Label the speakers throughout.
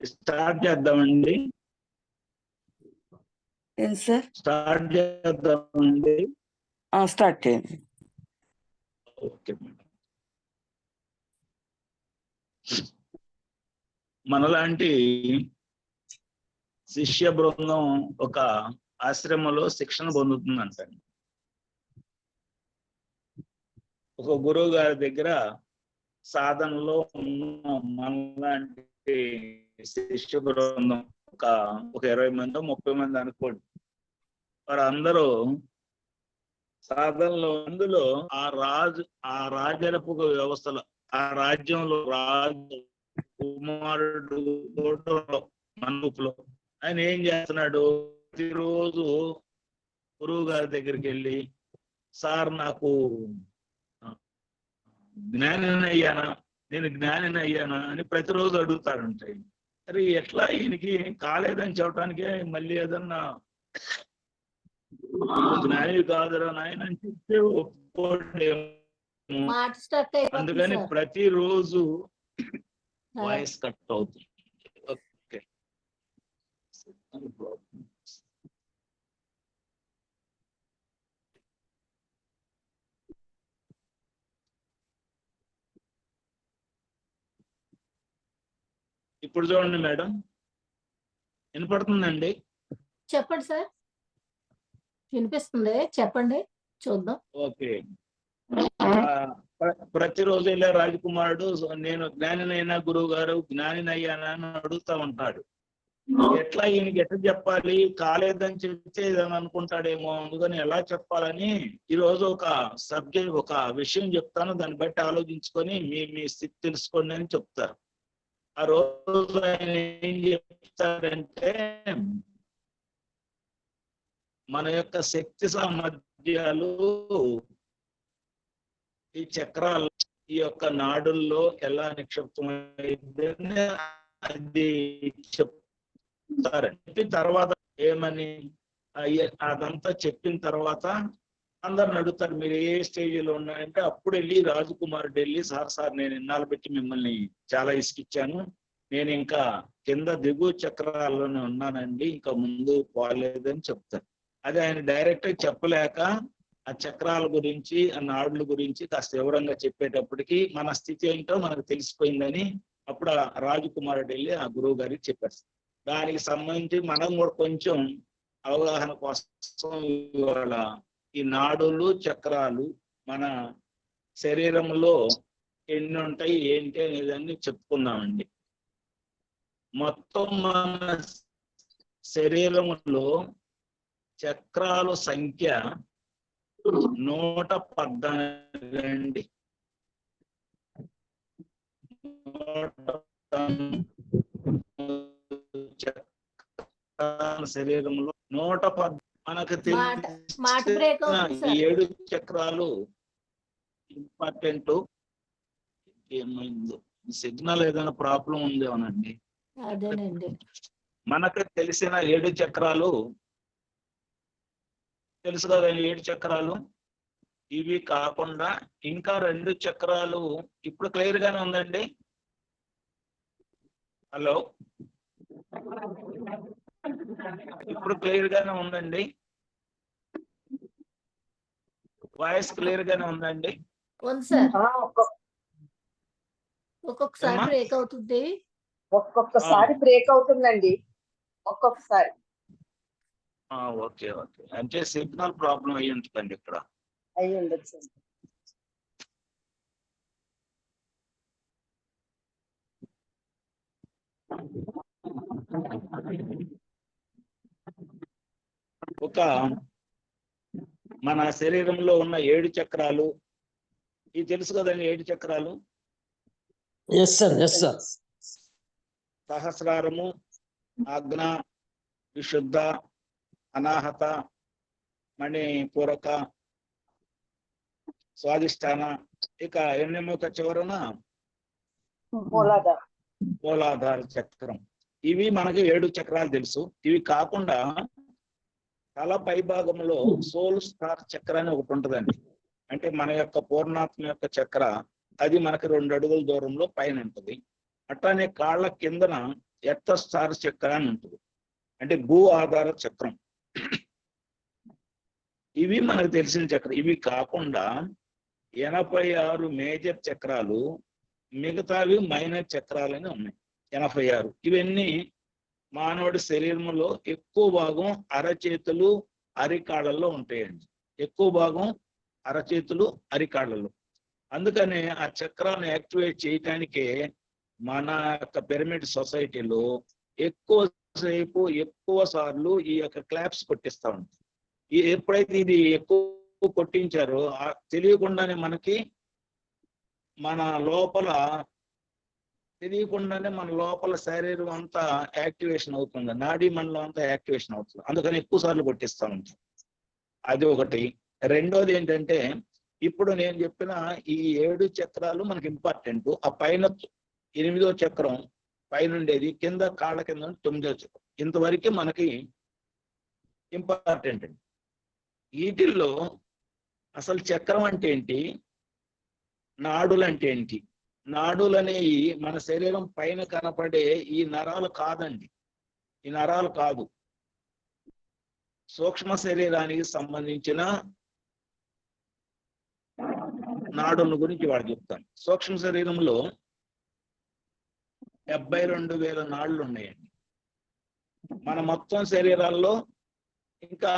Speaker 1: Start చేద్దామండి.
Speaker 2: ఏం sir?
Speaker 1: Start చేద్దామండి.
Speaker 2: స్టార్ట్ చేయండి.
Speaker 1: Okay madam. మనలాంటి శిష్య బృందం ఒక ఆశ్రమంలో శిక్షణ పొందుతుందంటండి. ఒక గురువు గారి దగ్గర సాధనలో ఉన్న మనలాంటి శిష్య బృందం ఒక 20 మంది 30 మంది అనుకోండి. వారందరూ సాధనలో అందులో ఆ రాజరపు వ్యవస్థలో ఆ రాజ్యంలో రాజు కుమారుడు మనూపులో ఆయన ఏం చేస్తున్నాడు, ప్రతిరోజు గురువు గారి దగ్గరికి వెళ్ళి, సార్ నాకు జ్ఞానిని అయ్యానా, నేను జ్ఞానిని అయ్యానా అని ప్రతిరోజు అడుగుతాడంట. అరే ఎట్లా ఈయనకి కాలేదని చెప్పడానికే మళ్ళీ ఏదన్నా జ్ఞాని కాదురా నాయన అని చెప్తే ఒప్పుకోడేమో. అందుకని ప్రతిరోజు వాయిస్ కట్ అవుతుంది. ఓకే, ఇప్పుడు చూడండి మేడం, వినపడుతుందండి?
Speaker 3: చెప్పండి సార్, వినిపిస్తుంది, చెప్పండి చూద్దాం.
Speaker 1: ఓకే, ప్రతిరోజు ఇలా రాజకుమారుడు నేను జ్ఞానినైనా గురువు గారు జ్ఞానినయ్యానా అని అడుగుతా ఉంటాడు. ఎట్లా ఈయనకి ఎట్లా చెప్పాలి, కాలేదని చెప్తే ఏదని అనుకుంటాడేమో, అందుకని ఎలా చెప్పాలని ఈరోజు ఒక సబ్జెక్ట్ ఒక విషయం చెప్తాను, దాన్ని బట్టి ఆలోచించుకొని మీ స్థితి తెలుసుకోండి అని చెప్తారు. ఆ రోజు ఆయన ఏం చెప్తారంటే, మన యొక్క శక్తి సామర్థ్యాలు ఈ చక్రాలు ఈ యొక్క నాడుల్లో ఎలా నిక్షిప్తమైందని అది చెప్తారండి. తర్వాత ఏమని అదంతా చెప్పిన తర్వాత అందరిని అడుగుతారు, మీరు ఏ స్టేజీలో ఉన్నారంటే అప్పుడు వెళ్ళి రాజకుమారుడు వెళ్ళి, సార్ నేను ఇన్నాళ్ళు పెట్టి మిమ్మల్ని చాలా ఇసుకిచ్చాను, నేను ఇంకా కింద దిగువ చక్రాల్లోనే ఉన్నానండి, ఇంకా ముందు పోలేదని చెప్తారు. అది ఆయన డైరెక్ట్ చెప్పలేక ఆ చక్రాల గురించి ఆ నాడుల గురించి కాస్త వివరంగా చెప్పేటప్పటికి మన స్థితి ఏంటో మనకు తెలిసిపోయిందని అప్పుడు ఆ రాజకుమారుడు వెళ్ళి ఆ గురువు గారికి చెప్పారు. దానికి సంబంధించి మనం కూడా కొంచెం అవగాహన కోసం ఇవాళ ఈ నాడులు చక్రాలు మన శరీరంలో ఎన్ని ఉంటాయి ఏంటి అనేదాన్ని చెప్పుకుందామండి. మొత్తం మన శరీరంలో చక్రాల సంఖ్య 114 అండి. 114 చక్రాల శరీరంలో 114. మనకు తెలిసిన 7 చక్రాలు ఇంపార్టెంట్. ఏమైందో సిగ్నల్ ఏదైనా ప్రాబ్లం ఉందేమోనండి. మనకు తెలిసిన 7 చక్రాలు తెలుసు కదా, 7 చక్రాలు. ఇవి కాకుండా ఇంకా 2 చక్రాలు ఇప్పుడు క్లియర్ గానే ఉందండి. హలో, ఇప్పుడు క్లియర్ గానే ఉందండి, వాయిస్ క్లియర్ గానే ఉందండి.
Speaker 3: ఒక్కొక్కసారి బ్రేక్ అవుతుంది,
Speaker 4: ఒక్కొక్కసారి బ్రేక్ అవుతుందండి, ఒక్కొక్కసారి.
Speaker 1: ఓకే ఓకే, అంటే సిగ్నల్ ప్రాబ్లం అయ్యి ఉంటుందండి ఇక్కడ.
Speaker 4: అయ్యి ఉండొచ్చు.
Speaker 1: ఒక మన శరీరంలో ఉన్న 7 చక్రాలు ఇది తెలుసు కదండి. 7 చక్రాలు సహస్రారము, ఆజ్ఞ, విశుద్ధ, అనాహత, మణిపూరక, స్వాధిష్టాన, ఇక ఎన్నెముక చివరన మూలాధార చక్రం. ఇవి మనకి 7 చక్రాలు తెలుసు. ఇవి కాకుండా తల పై భాగంలో సోల్ స్టార్ చక్ర అని ఒకటి ఉంటుందండి. అంటే మన యొక్క పూర్ణాత్మ యొక్క చక్ర, అది మనకి 2 అడుగుల దూరంలో పైన ఉంటుంది. అట్లానే కాళ్ళ కిందన ఎత్తస్థార చక్రం అని ఉంటుంది, అంటే భూ ఆధార చక్రం. ఇవి మనకు తెలిసిన చక్రం. ఇవి కాకుండా 86 మేజర్ చక్రాలు, మిగతావి మైనర్ చక్రాలని ఉన్నాయి 86. ఇవన్నీ మానవుడి శరీరంలో ఎక్కువ భాగం అరచేతులు అరికాళ్ళల్లో ఉంటాయండి. ఎక్కువ భాగం అరచేతులు అరికాళ్ళలో. అందుకనే ఆ చక్రాన్ని యాక్టివేట్ చేయటానికే మన యొక్క పిరమిడ్ సొసైటీలో ఎక్కువ సార్లు ఈ యొక్క క్లాప్స్ కొట్టిస్తా ఉంటాం. ఎప్పుడైతే ఇది ఎక్కువ కొట్టించారో తెలియకుండానే మనకి మన లోపల శరీరం అంతా యాక్టివేషన్ అవుతుంది, నాడీ మండలం అంతా యాక్టివేషన్ అవుతుంది. అందుకని ఎక్కువ సార్లు కొట్టిస్తా ఉంటాం. అది ఒకటి. రెండోది ఏంటంటే, ఇప్పుడు నేను చెప్పిన ఈ 7 చక్రాలు మనకి ఇంపార్టెంట్. ఆ పైన 8వ చక్రం పైన ఉండేది, కింద కాళ్ళ కింద 9వ చక్రం, ఇంతవరకు మనకి ఇంపార్టెంట్ అండి. వీటిల్లో అసలు చక్రం అంటే ఏంటి, నాడులు అంటే ఏంటి? నాడులు అనేవి మన శరీరం పైన కనపడే ఈ నరాలు కాదండి. ఈ నరాలు కాదు, సూక్ష్మ శరీరానికి సంబంధించిన నాడుల గురించి వాడు చెప్తాను. సూక్ష్మ శరీరంలో 72,000 నాడులు ఉన్నాయండి. మన మొత్తం శరీరాల్లో ఇంకా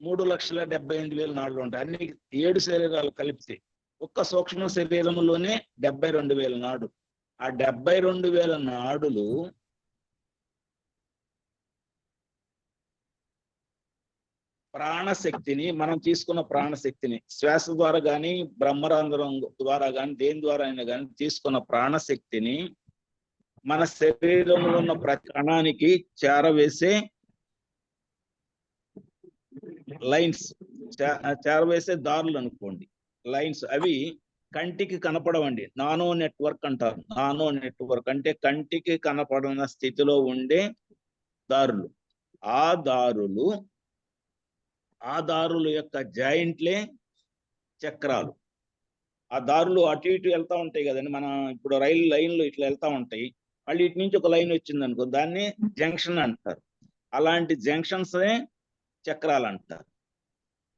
Speaker 1: 3,78,000 నాడులు ఉంటాయి. అన్ని 7 శరీరాలు కలిపితే ఒక్క సూక్ష్మ శరీరంలోనే 72,000 నాడు. ఆ 72,000 నాడులు ప్రాణశక్తిని, మనం తీసుకున్న ప్రాణశక్తిని శ్వాస ద్వారా కానీ బ్రహ్మరంధ్రం ద్వారా కానీ దేని ద్వారా అయినా కానీ తీసుకున్న ప్రాణశక్తిని మన శరీరంలో ఉన్న ప్రతి కణానికి చేరవేసే లైన్స్, చేరవేసే దారులు అనుకోండి, లైన్స్. అవి కంటికి కనపడవండి, నానో నెట్వర్క్ అంటారు. నానో నెట్వర్క్ అంటే కంటికి కనపడన స్థితిలో ఉండే దారులు. ఆ దారుల యొక్క జాయింట్లే చక్రాలు. ఆ దారులు అటు ఇటు వెళ్తా ఉంటాయి కదండి. మన ఇప్పుడు రైలు లైన్లు ఇట్లా వెళ్తా ఉంటాయి, మళ్ళీ ఇటు నుంచి ఒక లైన్ వచ్చింది అనుకో, దాన్ని జంక్షన్ అంటారు. అలాంటి జంక్షన్సే చక్రాలు అంటారు.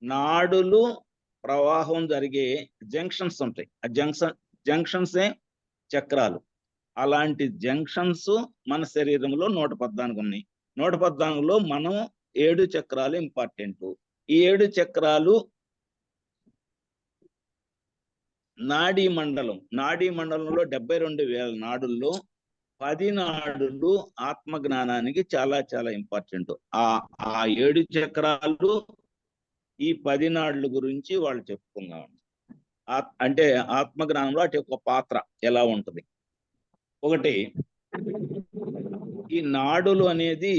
Speaker 1: నాడులు ప్రవాహం జరిగే జంక్షన్స్ ఉంటాయి, ఆ జంక్షన్సే చక్రాలు. అలాంటి జంక్షన్స్ మన శరీరంలో 114 ఉన్నాయి. 114లో మనం 7 చక్రాలు ఇంపార్టెంట్. ఈ 7 చక్రాలు నాడీ మండలంలో 72,000 నాడుల్లో 10 నాడులు ఆత్మ జ్ఞానానికి చాలా చాలా ఇంపార్టెంట్. ఆ 7 చక్రాలు, ఈ 10 నాడుల గురించి వాళ్ళు చెప్పుకున్నాం. అంటే ఆత్మ జ్ఞానంలో అటు ఒక పాత్ర ఎలా ఉంటది. ఒకటి, ఈ నాడులు అనేది,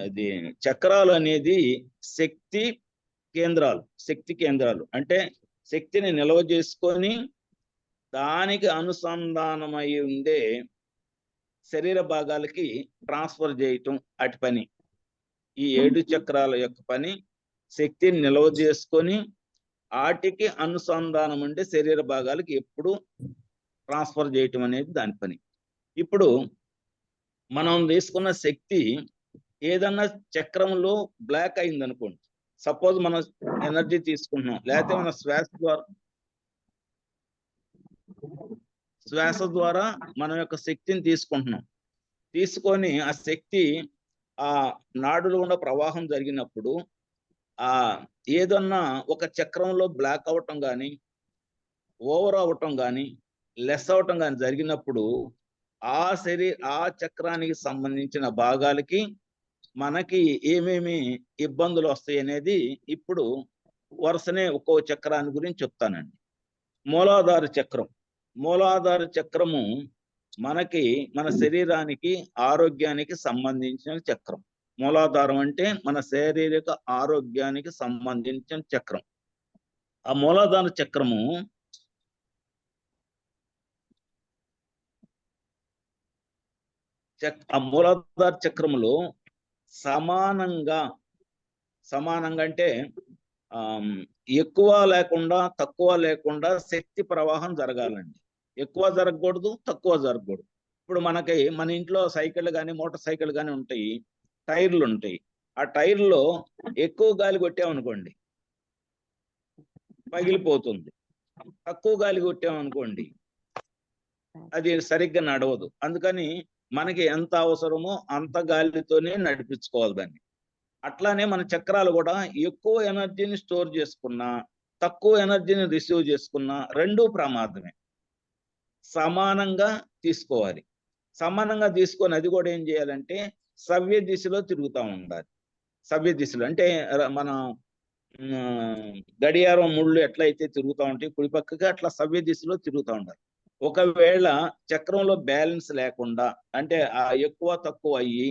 Speaker 1: అది చక్రాలు అనేది శక్తి కేంద్రాలు. అంటే శక్తిని నిల్వ చేసుకొని దానికి అనుసంధానమై ఉండే శరీర భాగాలకి ట్రాన్స్ఫర్ చేయటం అటు పని. ఈ 7 చక్రాల యొక్క పని శక్తిని నిల్వ చేసుకొని వాటికి అనుసంధానం ఉండే శరీర భాగాలకి ఎప్పుడు ట్రాన్స్ఫర్ చేయటం అనేది దాని పని. ఇప్పుడు మనం తీసుకున్న శక్తి ఏదన్నా చక్రంలో బ్లాక్ అయింది అనుకోండి, సపోజ్ మనం ఎనర్జీ తీసుకుంటున్నాం, లేకపోతే మన శ్వాస ద్వారా మన యొక్క శక్తిని తీసుకొని ఆ శక్తి ఆ నాడులు గుండా ప్రవాహం జరిగినప్పుడు ఏదన్నా ఒక చక్రంలో బ్లాక్ అవటం కానీ, ఓవర్ అవటం కానీ, లెస్ అవటం కానీ జరిగినప్పుడు ఆ చక్రానికి సంబంధించిన భాగాలకి మనకి ఏమేమి ఇబ్బందులు వస్తాయి అనేది ఇప్పుడు వరుసనే ఒక్కో చక్రాన్ని గురించి చెప్తానండి. మూలాధార చక్రము మనకి మన శరీరానికి ఆరోగ్యానికి సంబంధించిన చక్రం. మూలాధారం అంటే మన శారీరక ఆరోగ్యానికి సంబంధించిన చక్రం. ఆ మూలాధార చక్రము చక్రములో సమానంగా అంటే ఎక్కువ లేకుండా తక్కువ లేకుండా శక్తి ప్రవాహం జరగాలండి. ఎక్కువ జరగకూడదు, తక్కువ జరగకూడదు. ఇప్పుడు మనకి మన ఇంట్లో సైకిల్ కానీ మోటార్ సైకిల్ కానీ ఉంటాయి, టైర్లు ఉంటాయి. ఆ టైర్లో ఎక్కువ గాలి కొట్టామనుకోండి పగిలిపోతుంది, తక్కువ గాలి కొట్టామనుకోండి అది సరిగ్గా నడవదు. అందుకని మనకి ఎంత అవసరమో అంత గాలితోనే నడిపించుకోవాలి దాన్ని. అట్లానే మన చక్రాలు కూడా ఎక్కువ ఎనర్జీని స్టోర్ చేసుకున్నా తక్కువ ఎనర్జీని రిసీవ్ చేసుకున్నా రెండూ ప్రమాదమే. సమానంగా తీసుకోవాలి. సమానంగా తీసుకొని అది కూడా ఏం చేయాలంటే సవ్య దిశలో తిరుగుతూ ఉండాలి. సవ్య దిశలో అంటే మన గడియారం ముళ్ళు ఎట్లయితే తిరుగుతూ ఉంటాయి కుడి పక్కకి, అట్లా సవ్య దిశలో తిరుగుతూ ఉండాలి. ఒకవేళ చక్రంలో బ్యాలెన్స్ లేకుండా అంటే ఎక్కువ తక్కువ అయ్యి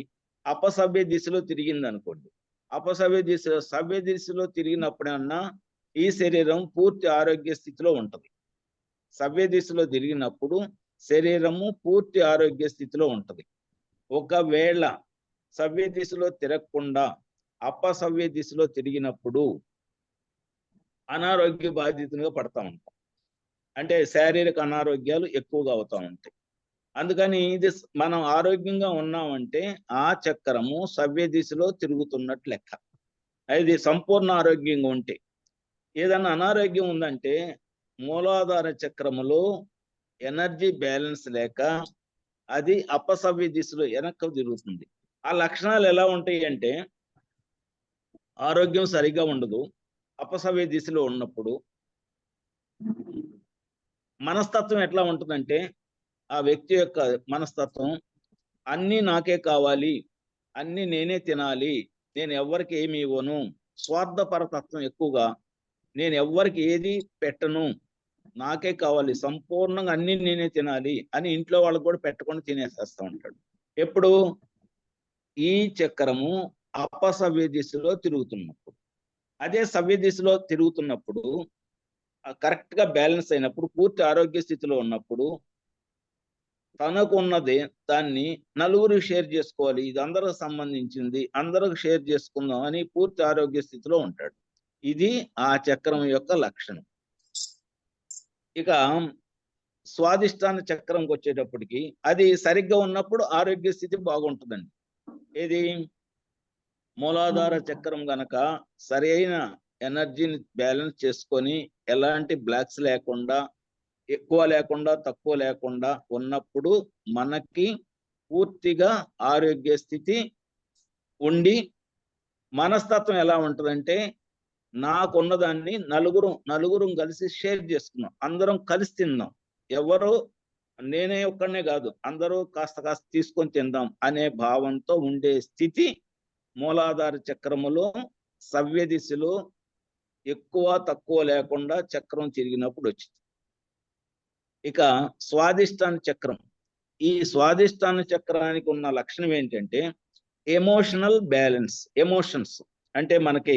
Speaker 1: అపసవ్య దిశలో తిరిగింది అనుకోండి, సవ్య దిశలో తిరిగినప్పుడన్నా ఈ శరీరం పూర్తి ఆరోగ్య స్థితిలో ఉంటుంది. సవ్య దిశలో తిరిగినప్పుడు శరీరము పూర్తి ఆరోగ్య స్థితిలో ఉంటుంది. ఒకవేళ సవ్య దిశలో తిరగకుండా అపసవ్య దిశలో తిరిగినప్పుడు అనారోగ్య బాధితులుగా పడతా ఉంటాం. అంటే శారీరక అనారోగ్యాలు ఎక్కువగా అవుతా ఉంటాయి. అందుకని ఇది మనం ఆరోగ్యంగా ఉన్నామంటే ఆ చక్రము సవ్య దిశలో తిరుగుతున్నట్లు లెక్క. అది సంపూర్ణ ఆరోగ్యంగా ఉంటే. ఏదన్నా అనారోగ్యం ఉందంటే మూలాధార చక్రములో ఎనర్జీ బ్యాలెన్స్ లేక అది అపసవ్య దిశలో వెనక్కి తిరుగుతుంది. ఆ లక్షణాలు ఎలా ఉంటాయి అంటే ఆరోగ్యం సరిగ్గా ఉండదు. అపసవ్య దిశలో ఉన్నప్పుడు మనస్తత్వం ఎట్లా ఉంటుందంటే ఆ వ్యక్తి యొక్క మనస్తత్వం అన్నీ నాకే కావాలి, అన్నీ నేనే తినాలి, నేను ఎవ్వరికి ఏమి ఇవ్వను, స్వార్థపరతత్వం ఎక్కువగా, నేను ఎవ్వరికి ఏది పెట్టను, నాకే కావాలి, సంపూర్ణంగా అన్ని నేనే తినాలి అని ఇంట్లో వాళ్ళకు కూడా పెట్టకుండా తినేసేస్తూ ఉంటాడు. ఎప్పుడు ఈ చక్రము అపసవ్య దిశలో తిరుగుతున్నప్పుడు. అదే సవ్య దిశలో తిరుగుతున్నప్పుడు కరెక్ట్ గా బ్యాలెన్స్ అయినప్పుడు పూర్తి ఆరోగ్య స్థితిలో ఉన్నప్పుడు తనకు ఉన్నది దాన్ని నలుగురు షేర్ చేసుకోవాలి, ఇది అందరికి సంబంధించింది, అందరికి షేర్ చేసుకుందాం అని పూర్తి ఆరోగ్య స్థితిలో ఉంటాడు. ఇది ఆ చక్రం యొక్క లక్షణం. ఇక స్వాదిష్టాన చక్రంకి వచ్చేటప్పటికి అది సరిగ్గా ఉన్నప్పుడు ఆరోగ్య స్థితి బాగుంటుందండి. ఏది మూలాధార చక్రం గనక సరైన ఎనర్జీని బ్యాలెన్స్ చేసుకొని ఎలాంటి బ్లాక్స్ లేకుండా ఎక్కువ లేకుండా తక్కువ లేకుండా ఉన్నప్పుడు మనకి పూర్తిగా ఆరోగ్య స్థితి ఉండి మనస్తత్వం ఎలా ఉంటుందంటే నాకున్నదాన్ని నలుగురు కలిసి షేర్ చేసుకున్నాం, అందరం కలిసి తిందాం, ఎవరు నేనే ఒక్కడనే కాదు అందరూ కాస్త తీసుకొని తిందాం అనే భావంతో ఉండే స్థితి మూలాధార చక్రములో సవ్య దిశలో ఎక్కువ తక్కువ లేకుండా చక్రం తిరిగినప్పుడు వచ్చింది. ఇక స్వాదిష్టాన చక్రం, ఈ స్వాదిష్టాన చక్రానికి ఉన్న లక్షణం ఏంటంటే ఎమోషనల్ బ్యాలెన్స్. ఎమోషన్స్ అంటే మనకి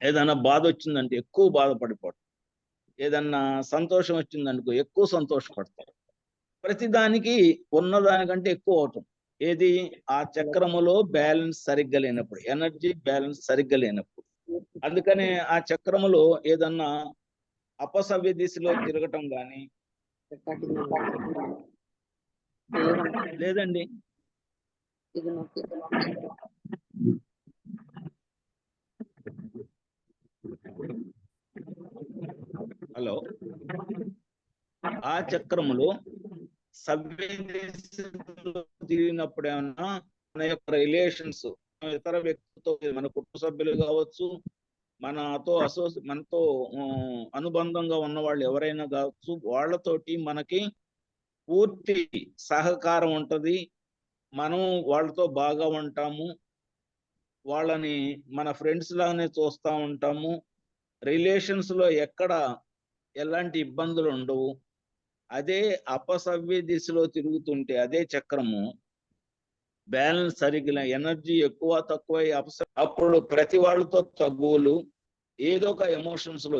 Speaker 1: ఏదైనా బాధ వచ్చిందంటే ఎక్కువ బాధపడిపోవడం, ఏదన్నా సంతోషం వచ్చిందనుకో ఎక్కువ సంతోషపడతారు, ప్రతిదానికి ఉన్నదానికంటే ఎక్కువ అవటం. ఏది ఆ చక్రములో బ్యాలెన్స్ సరిగ్గా లేనప్పుడు, ఎనర్జీ బ్యాలెన్స్ సరిగ్గా లేనప్పుడు. అందుకనే ఆ చక్రములో ఏదన్నా అపసవ్య దిశలో తిరగటం కానీ లేదండి. హలో, ఆ చక్రములో సవ్య దిశలో తిరిగినప్పుడు ఏమన్నా మన యొక్క రిలేషన్స్ ఇతర వ్యక్తులతో, మన కుటుంబ సభ్యులు కావచ్చు, మనతో అనుబంధంగా ఉన్న వాళ్ళు ఎవరైనా కావచ్చు, వాళ్ళతోటి మనకి పూర్తి సహకారం ఉంటది, మనం వాళ్ళతో బాగా ఉంటాము, వాళ్ళని మన ఫ్రెండ్స్ లాగానే చూస్తూ ఉంటాము, రిలేషన్స్ లో ఎక్కడ ఎలాంటి ఇబ్బందులు ఉండవు. అదే అపసవ్య దిశలో తిరుగుతుంటే అదే చక్రము బ్యాలెన్స్ సరిగ్గా ఎనర్జీ ఎక్కువ తక్కువ అప్పుడు ప్రతి వాళ్ళతో తగ్గులు, ఏదో ఒక ఎమోషన్స్ లో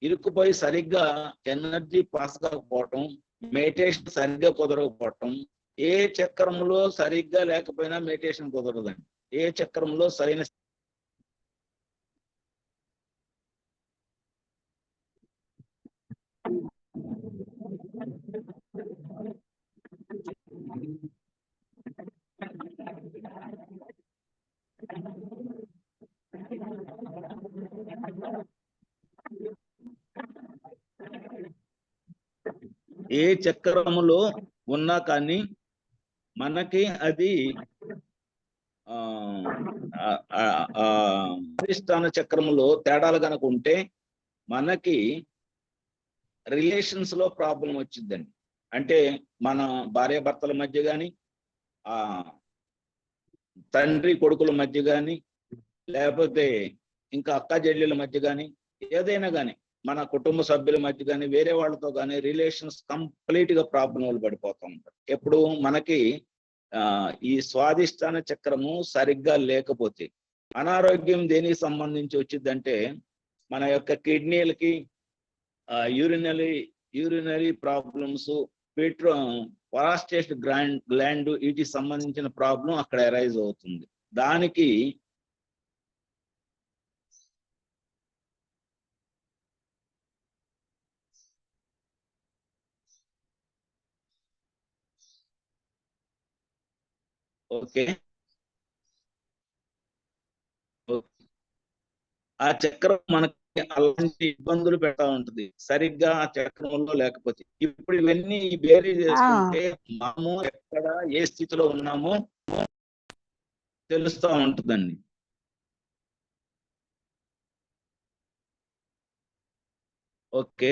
Speaker 1: ఇరుక్కుపోయి సరిగ్గా ఎనర్జీ పాస్ కాకపోవటం, మెడిటేషన్ సరిగ్గా కుదరకపోవటం. ఏ చక్రంలో సరిగ్గా లేకపోయినా మెడిటేషన్ కుదరదండి. ఏ చక్రంలో సరైన ఏ చక్రములో ఉన్నా కానీ మనకి అది అధిష్టాన చక్రములో తేడాలు కనుక ఉంటే మనకి రిలేషన్స్ లో ప్రాబ్లం వచ్చిందండి. అంటే మన భార్యాభర్తల మధ్య కానీ తండ్రి కొడుకుల మధ్య కానీ లేకపోతే ఇంకా అక్క చెల్లెల మధ్య కానీ ఏదైనా కానీ మన కుటుంబ సభ్యుల మధ్య కానీ వేరే వాళ్ళతో కానీ రిలేషన్స్ కంప్లీట్ గా ప్రాబ్లం పడిపోతూ ఉంటారు. ఎప్పుడు మనకి ఈ స్వాదిష్టాన చక్రము సరిగ్గా లేకపోతే అనారోగ్యం దేనికి సంబంధించి వచ్చిందంటే మన యొక్క కిడ్నీలకి యూరినరీ ప్రాబ్లమ్స్ ప్రాస్టేట్ గ్లాండ్ వీటికి సంబంధించిన ప్రాబ్లం అక్కడ అరైజ్ అవుతుంది. దానికి ఓకే ఆ చక్రం మనకి అలాంటి ఇబ్బందులు పెడతా ఉంటుంది సరిగ్గా ఆ చక్రంలో లేకపోతే. ఇప్పుడు ఇవన్నీ బేరీ చేసుకుంటే మనము ఎక్కడ ఏ స్థితిలో ఉన్నామో తెలుస్తూ ఉంటుందండి. ఓకే,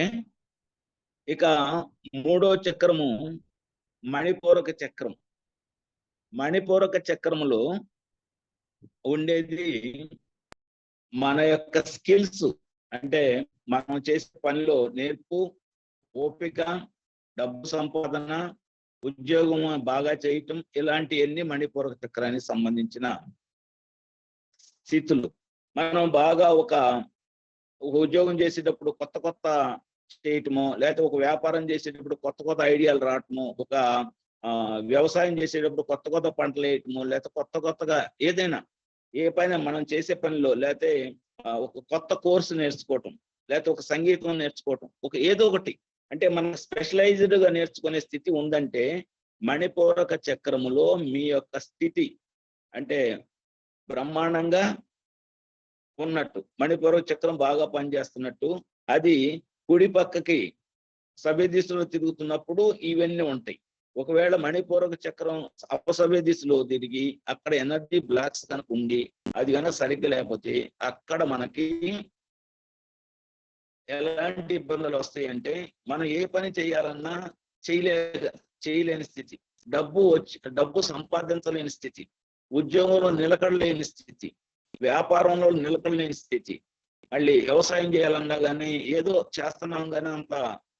Speaker 1: ఇక మూడో చక్రము మణిపూరక చక్రం. మణిపూరక చక్రములో ఉండేది మన యొక్క స్కిల్స్, అంటే మనం చేసే పనిలో నేర్పు, ఓపిక, డబ్బు సంపాదన, ఉద్యోగం బాగా చేయటం, ఇలాంటివన్నీ మణిపూరక చక్రానికి సంబంధించిన స్థితులు. మనం బాగా ఒక ఉద్యోగం చేసేటప్పుడు కొత్త కొత్త చేయటమో, లేకపోతే ఒక వ్యాపారం చేసేటప్పుడు కొత్త కొత్త ఐడియాలు రావటము, ఒక వ్యవసాయం చేసేటప్పుడు కొత్త కొత్త పంటలు వేయటము, లేకపోతే కొత్త కొత్తగా ఏదైనా ఏ పైన మనం చేసే పనిలో, లేకపోతే ఒక కొత్త కోర్సు నేర్చుకోవటం, లేకపోతే ఒక సంగీతం నేర్చుకోవటం, ఒక ఏదో ఒకటి అంటే మనం స్పెషలైజ్డ్ గా నేర్చుకునే స్థితి ఉందంటే మణిపూరక చక్రములో మీ యొక్క స్థితి అంటే బ్రహ్మాండంగా ఉన్నట్టు, మణిపూరక చక్రం బాగా పనిచేస్తున్నట్టు. అది కుడి పక్కకి సవ్య దిశలో తిరుగుతున్నప్పుడు ఇవన్నీ ఉంటాయి. ఒకవేళ మణిపూరక చక్రం అపసవ్య దిశలో తిరిగి అక్కడ ఎనర్జీ బ్లాక్స్ కనుక ఉండి అది కనుక సరిగ్గా లేకపోతే అక్కడ మనకి ఎలాంటి ఇబ్బందులు వస్తాయి అంటే మనం ఏ పని చేయాలన్నా చేయలేని స్థితి, డబ్బు సంపాదించలేని స్థితి, ఉద్యోగంలో నిలకడలేని స్థితి, వ్యాపారంలో నిలకడలేని స్థితి, మళ్ళీ వ్యవసాయం చేయాలన్నా కానీ ఏదో చేస్తున్నాం కానీ అంత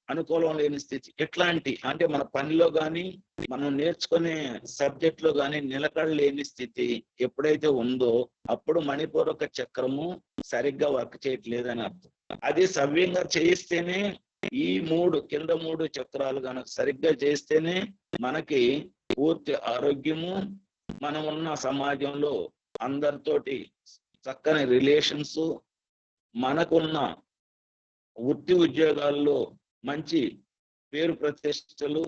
Speaker 1: అనుకూలం లేని స్థితి. ఎట్లాంటి అంటే మన పనిలో కానీ మనం నేర్చుకునే సబ్జెక్ట్ లో కానీ నిలకడలేని స్థితి ఎప్పుడైతే ఉందో అప్పుడు మణిపూరక చక్రము సరిగ్గా వర్క్ చేయట్లేదని అర్థం. అది సవ్యంగా చేయిస్తేనే ఈ కింద మూడు చక్రాలు కనుక సరిగ్గా చేస్తేనే మనకి పూర్తి ఆరోగ్యము, మనం ఉన్న సమాజంలో అందరితోటి చక్కని రిలేషన్స్, మనకున్న వృత్తి ఉద్యోగాల్లో మంచి పేరు ప్రతిష్టలు,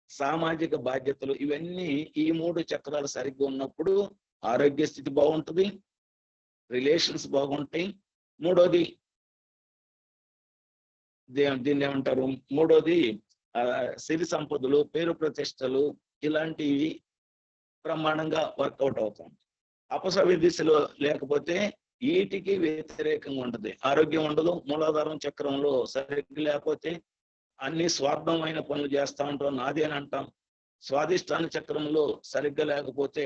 Speaker 1: సామాజిక బాధ్యతలు, ఇవన్నీ ఈ మూడు చక్రాలు సరిగ్గా ఉన్నప్పుడు ఆరోగ్య స్థితి బాగుంటుంది, రిలేషన్స్ బాగుంటాయి. మూడోది దీన్ని ఏమంటారు, మూడోది సిరి సంపదలు, పేరు ప్రతిష్టలు, ఇలాంటివి బ్రహ్మాండంగా వర్కౌట్ అవుతాం. అపసవ్య దిశలో లేకపోతే వీటికి వ్యతిరేకంగా ఉంటుంది, ఆరోగ్యం ఉండదు. మూలాధారం చక్రంలో సరిగ్గా లేకపోతే అన్ని స్వార్థమైన పనులు చేస్తా ఉంటాం, నాది అని అంటాం. స్వాదిష్టాన చక్రంలో సరిగ్గా లేకపోతే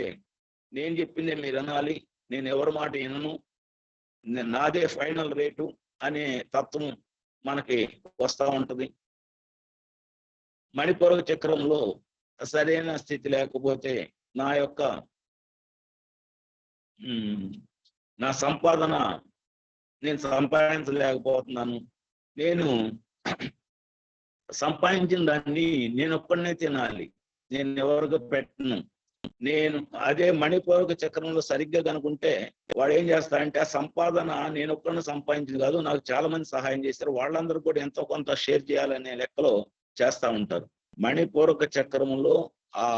Speaker 1: నేను చెప్పిందే మీరు అనాలి, నేను ఎవరి మాట వినను, నాదే ఫైనల్ రేటు అనే తత్వం మనకి వస్తూ ఉంటుంది. మణిపూరక చక్రంలో సరైన స్థితి లేకపోతే నా సంపాదన నేను సంపాదించలేకపోతున్నాను, నేను సంపాదించిన దాన్ని నేను ఒక్కడనే తినాలి, నేను ఎవరికి పెట్టను. నేను అదే మణిపూరక చక్రంలో సరిగ్గా కనుకుంటే వాడు ఏం చేస్తాడంటే ఆ సంపాదన నేను ఒక్కడిని సంపాదించింది కాదు, నాకు చాలా మంది సహాయం చేశారు, వాళ్ళందరూ కూడా ఎంతో కొంత షేర్ చేయాలనే లెక్కలో చేస్తూ ఉంటారు. మణిపూరక చక్రంలో ఆ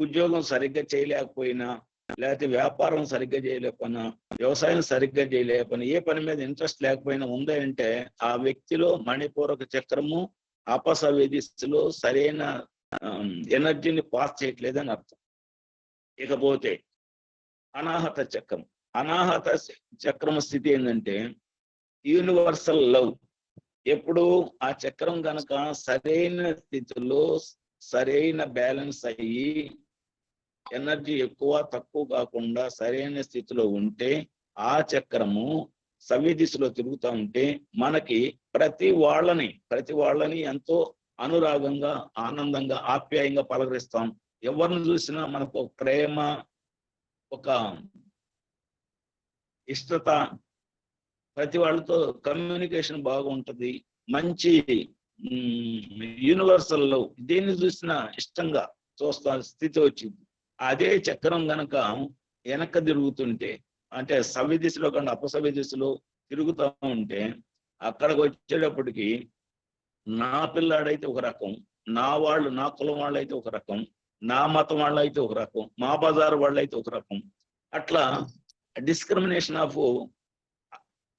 Speaker 1: ఉద్యోగం సరిగ్గా చేయలేకపోయినా, లేకపోతే వ్యాపారం సరిగ్గా చేయలేకపోయినా, వ్యవసాయం సరిగ్గా చేయలేకపోయినా, ఏ పని మీద ఇంట్రెస్ట్ లేకపోయినా ఉందంటే ఆ వ్యక్తిలో మణిపూరక చక్రము అపసవ్య దిశలో సరైన ఎనర్జీని పాస్ చేయట్లేదని అర్థం. ఇకపోతే అనాహత చక్రం. అనాహత చక్రం స్థితి ఏంటంటే యూనివర్సల్ లవ్. ఎప్పుడు ఆ చక్రం గనక సరైన స్థితిలో సరైన బ్యాలెన్స్ అయ్యి ఎనర్జీ ఎక్కువ తక్కువ కాకుండా సరైన స్థితిలో ఉంటే ఆ చక్రము సవ్య దిశలో తిరుగుతూ ఉంటే మనకి ప్రతి వాళ్ళని ఎంతో అనురాగంగా ఆనందంగా ఆప్యాయంగా పలకరిస్తాం. ఎవరిని చూసినా మనకు ఒక ప్రేమ, ఒక ఇష్టత, ప్రతి వాళ్ళతో కమ్యూనికేషన్ బాగుంటది. మంచి యూనివర్సల్ లవ్, దేన్ని చూసినా ఇష్టంగా చూస్తా స్థితి వచ్చింది. అదే చక్రం గనక వెనక తిరుగుతుంటే అంటే సవ్య దిశలో కన్నా అపసవ్య దిశలో తిరుగుతూ ఉంటే అక్కడికి వచ్చేటప్పటికి నా పిల్లాడైతే ఒక రకం, నా కులం వాళ్ళు అయితే ఒక రకం, నా మతం వాళ్ళు అయితే ఒక రకం, మా బజారు వాళ్ళు అయితే ఒక రకం. అట్లా డిస్క్రిమినేషన్ ఆఫ్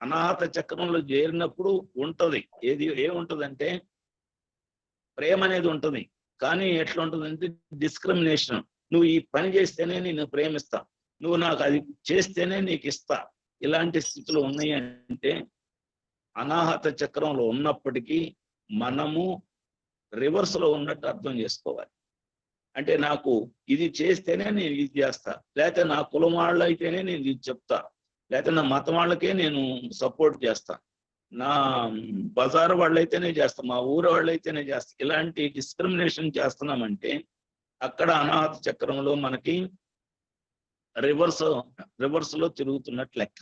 Speaker 1: అనాహత చక్రంలో చేరినప్పుడు ఉంటది. ఏముంటదంటే ప్రేమ అనేది ఉంటది. కానీ ఎట్లా ఉంటదంటే డిస్క్రిమినేషన్. నువ్వు ఈ పని చేస్తేనే నేను ప్రేమిస్తా, నువ్వు నాకు అది చేస్తేనే నీకు ఇస్తా. ఇలాంటి స్థితిలో ఉన్నాయి అంటే అనాహత చక్రంలో ఉన్నప్పటికీ మనము రివర్స్ లో ఉన్నట్టు అర్థం చేసుకోవాలి. అంటే నాకు ఇది చేస్తేనే నేను ఇది చేస్తా, లేకపోతే నా కులం వాళ్ళు అయితేనే నేను ఇది చెప్తా, లేకపోతే నా మతం వాళ్ళకే నేను సపోర్ట్ చేస్తా, నా బజారు వాళ్ళైతేనే చేస్తా, మా ఊరు వాళ్ళైతేనే చేస్తా. ఇలాంటి డిస్క్రిమినేషన్ చేస్తున్నామంటే అక్కడ అనాహత చక్రంలో మనకి రివర్స్ లో తిరుగుతున్నట్లు లెక్క.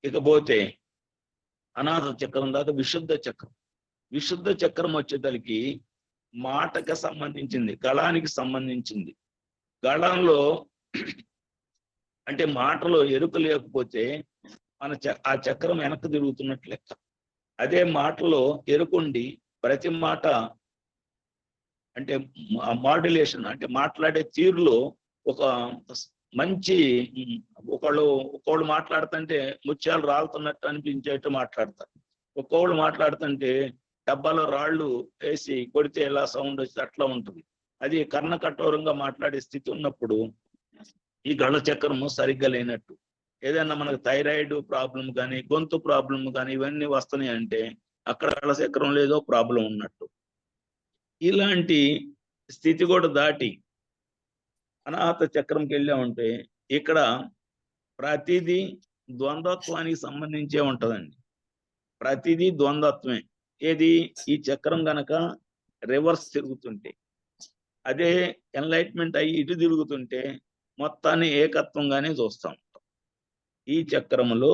Speaker 1: ఇకపోతే అనాహత చక్రం దాకా విశుద్ధ చక్రం. విశుద్ధ చక్రం వచ్చేసరికి మాటకు సంబంధించింది, గళానికి సంబంధించింది. గళంలో అంటే మాటలో ఎరుక లేకపోతే ఆ చక్రం వెనక్కి తిరుగుతున్నట్లు లెక్క. అదే మాటలో ఎరుకుండి ప్రతి మాట అంటే మాడ్యులేషన్ అంటే మాట్లాడే తీరులో ఒక మంచి ఒకళ్ళు మాట్లాడుతుంటే ముత్యాలు రాలుతున్నట్టు అనిపించేట్టు మాట్లాడతారు. ఒక్కోళ్ళు మాట్లాడుతుంటే డబ్బాలో రాళ్ళు వేసి కొడితే ఎలా సౌండ్ వచ్చి అట్లా ఉంటుంది. అది కర్ణ కఠోరంగా మాట్లాడే స్థితి ఉన్నప్పుడు ఈ గళ చక్రము సరిగ్గా లేనట్టు. ఏదైనా మనకు థైరాయిడ్ ప్రాబ్లం కానీ గొంతు ప్రాబ్లం కానీ ఇవన్నీ వస్తున్నాయి అంటే అక్కడ గళ చక్రం లేదో ప్రాబ్లం ఉన్నట్టు. ఇలాంటి స్థితి కూడా దాటి అనాహత చక్రంకి వెళ్ళామంటే ఇక్కడ ప్రతిదీ ద్వంద్వత్వానికి సంబంధించే ఉంటదండి. ప్రతిదీ ద్వంద్వత్వమే. ఏది ఈ చక్రం గనక రివర్స్ తిరుగుతుంటే, అదే ఎన్లైట్మెంట్ అయ్యి ఇటు తిరుగుతుంటే మొత్తాన్ని ఏకత్వంగానే చూస్తూ ఉంటాం. ఈ చక్రములో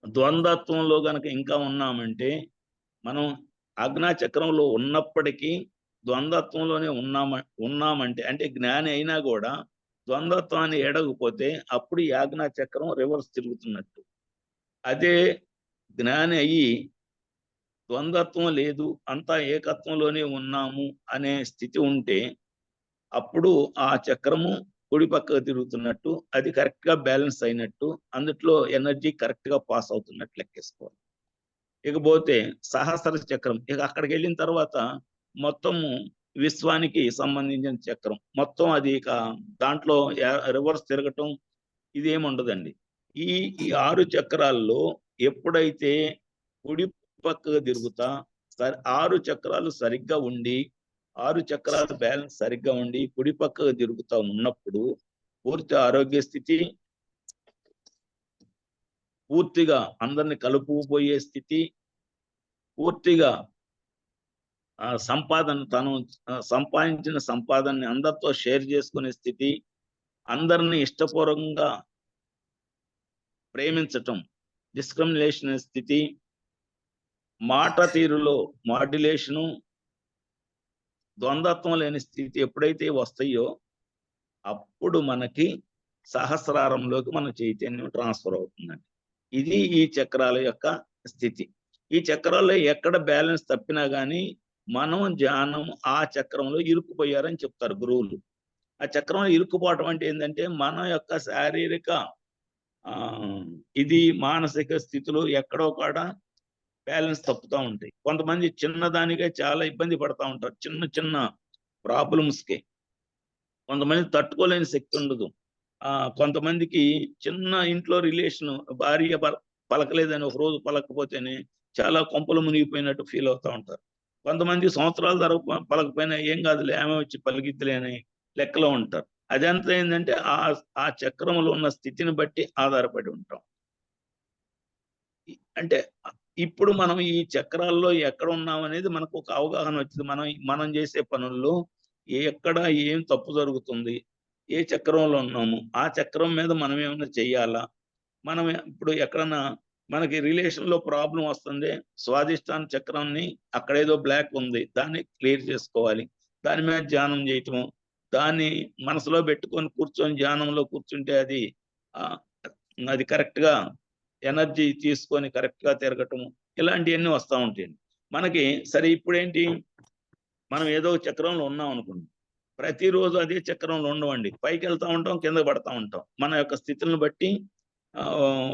Speaker 1: ద్వంద్వత్వంలో గనక ఇంకా ఉన్నామంటే మనం ఆజ్ఞా చక్రంలో ఉన్నప్పటికీ ద్వంద్వత్వంలోనే ఉన్నామంటే అంటే జ్ఞాని అయినా కూడా ద్వంద్వత్వాన్ని ఎడగపోతే అప్పుడు ఈ ఆజ్ఞా చక్రం రివర్స్ తిరుగుతున్నట్టు. అదే జ్ఞాని అయ్యి ద్వంద్వత్వం లేదు అంతా ఏకత్వంలోనే ఉన్నాము అనే స్థితి ఉంటే అప్పుడు ఆ చక్రము కుడి పక్కకు తిరుగుతున్నట్టు, అది కరెక్ట్ గా బ్యాలెన్స్ అయినట్టు, అందుట్లో ఎనర్జీ కరెక్ట్ గా పాస్ అవుతున్నట్టు లెక్కేసుకోవాలి. ఇకపోతే సహస్ర చక్రం. ఇక అక్కడికి వెళ్ళిన తర్వాత మొత్తము విశ్వానికి సంబంధించిన చక్రం మొత్తం. అది ఇక దాంట్లో రివర్స్ తిరగటం ఇదేమి ఉండదండి. ఈ 6 చక్రాల్లో ఎప్పుడైతే కుడి పక్కగా తిరుగుతా 6 చక్రాలు సరిగ్గా ఉండి 6 చక్రాలు బ్యాలెన్స్ సరిగ్గా ఉండి కుడి పక్కగా తిరుగుతా ఉన్నప్పుడు పూర్తి ఆరోగ్య స్థితి, పూర్తిగా అందరిని కలుపుకుపోయే స్థితి, పూర్తిగా సంపాదన తను సంపాదించిన సంపాదనని అందరితో షేర్ చేసుకునే స్థితి, అందరిని ఇష్టపూర్వకంగా ప్రేమించటం డిస్క్రిమినేషన్ స్థితి, మాట తీరులో మాడ్యులేషను, ద్వంద్వత్వం లేని స్థితి ఎప్పుడైతే వస్తాయో అప్పుడు మనకి సహస్రారంలోకి మన చైతన్యం ట్రాన్స్ఫర్ అవుతుందండి. ఇది ఈ చక్రాల యొక్క స్థితి. ఈ చక్రాల్లో ఎక్కడ బ్యాలెన్స్ తప్పినా కానీ మనం ధ్యానం ఆ చక్రంలో ఇరుక్కుపోయారని చెప్తారు గురువులు. ఆ చక్రంలో ఇరుక్కుపోవటం అంటే ఏంటంటే మన యొక్క శారీరక ఇది మానసిక స్థితిలో ఎక్కడో కాడ బ్యాలెన్స్ తప్పుతూ ఉంటాయి. కొంతమంది చిన్నదానికే చాలా ఇబ్బంది పడతా ఉంటారు, చిన్న చిన్న ప్రాబ్లమ్స్కి. కొంతమంది తట్టుకోలేని శక్తి ఉండదు. కొంతమందికి చిన్న ఇంట్లో రిలేషన్, భార్య పలకలేదని ఒక రోజు పలకపోతేనే చాలా కొంపలు మునిగిపోయినట్టు ఫీల్ అవుతూ ఉంటారు. కొంతమంది సంవత్సరాల తరపు పలకపోయినా ఏం కాదులే, ఆమె వచ్చి పలికిద్దులే అని లెక్కలో ఉంటారు. అదంతా ఏంటంటే ఆ చక్రంలో ఉన్న స్థితిని బట్టి ఆధారపడి ఉంటాం. అంటే ఇప్పుడు మనం ఈ చక్రాల్లో ఎక్కడ ఉన్నాం అనేది మనకు ఒక అవగాహన వచ్చింది. మనం చేసే పనుల్లో ఎక్కడ ఏం తప్పు జరుగుతుంది, ఏ చక్రంలో ఉన్నాము, ఆ చక్రం మీద మనం ఏమైనా చెయ్యాలా. మనం ఇప్పుడు ఎక్కడన్నా మనకి రిలేషన్ లో ప్రాబ్లం వస్తుంది, స్వాదిష్టాన చక్రాన్ని అక్కడేదో బ్లాక్ ఉంది, దాన్ని క్లియర్ చేసుకోవాలి. దాని మీద ధ్యానం చేయటము, దాన్ని మనసులో పెట్టుకొని కూర్చొని ధ్యానంలో కూర్చుంటే అది కరెక్ట్ గా ఎనర్జీ తీసుకొని కరెక్ట్ గా తిరగటము, ఇలాంటివన్నీ వస్తూ ఉంటాయి మనకి. సరే, ఇప్పుడేంటి, మనం ఏదో చక్రంలో ఉన్నాం అనుకుంటాం, ప్రతిరోజు అదే చక్రంలో ఉండవండి. పైకి వెళ్తా ఉంటాం, కింద పడతా ఉంటాం. మన యొక్క స్థితులను బట్టి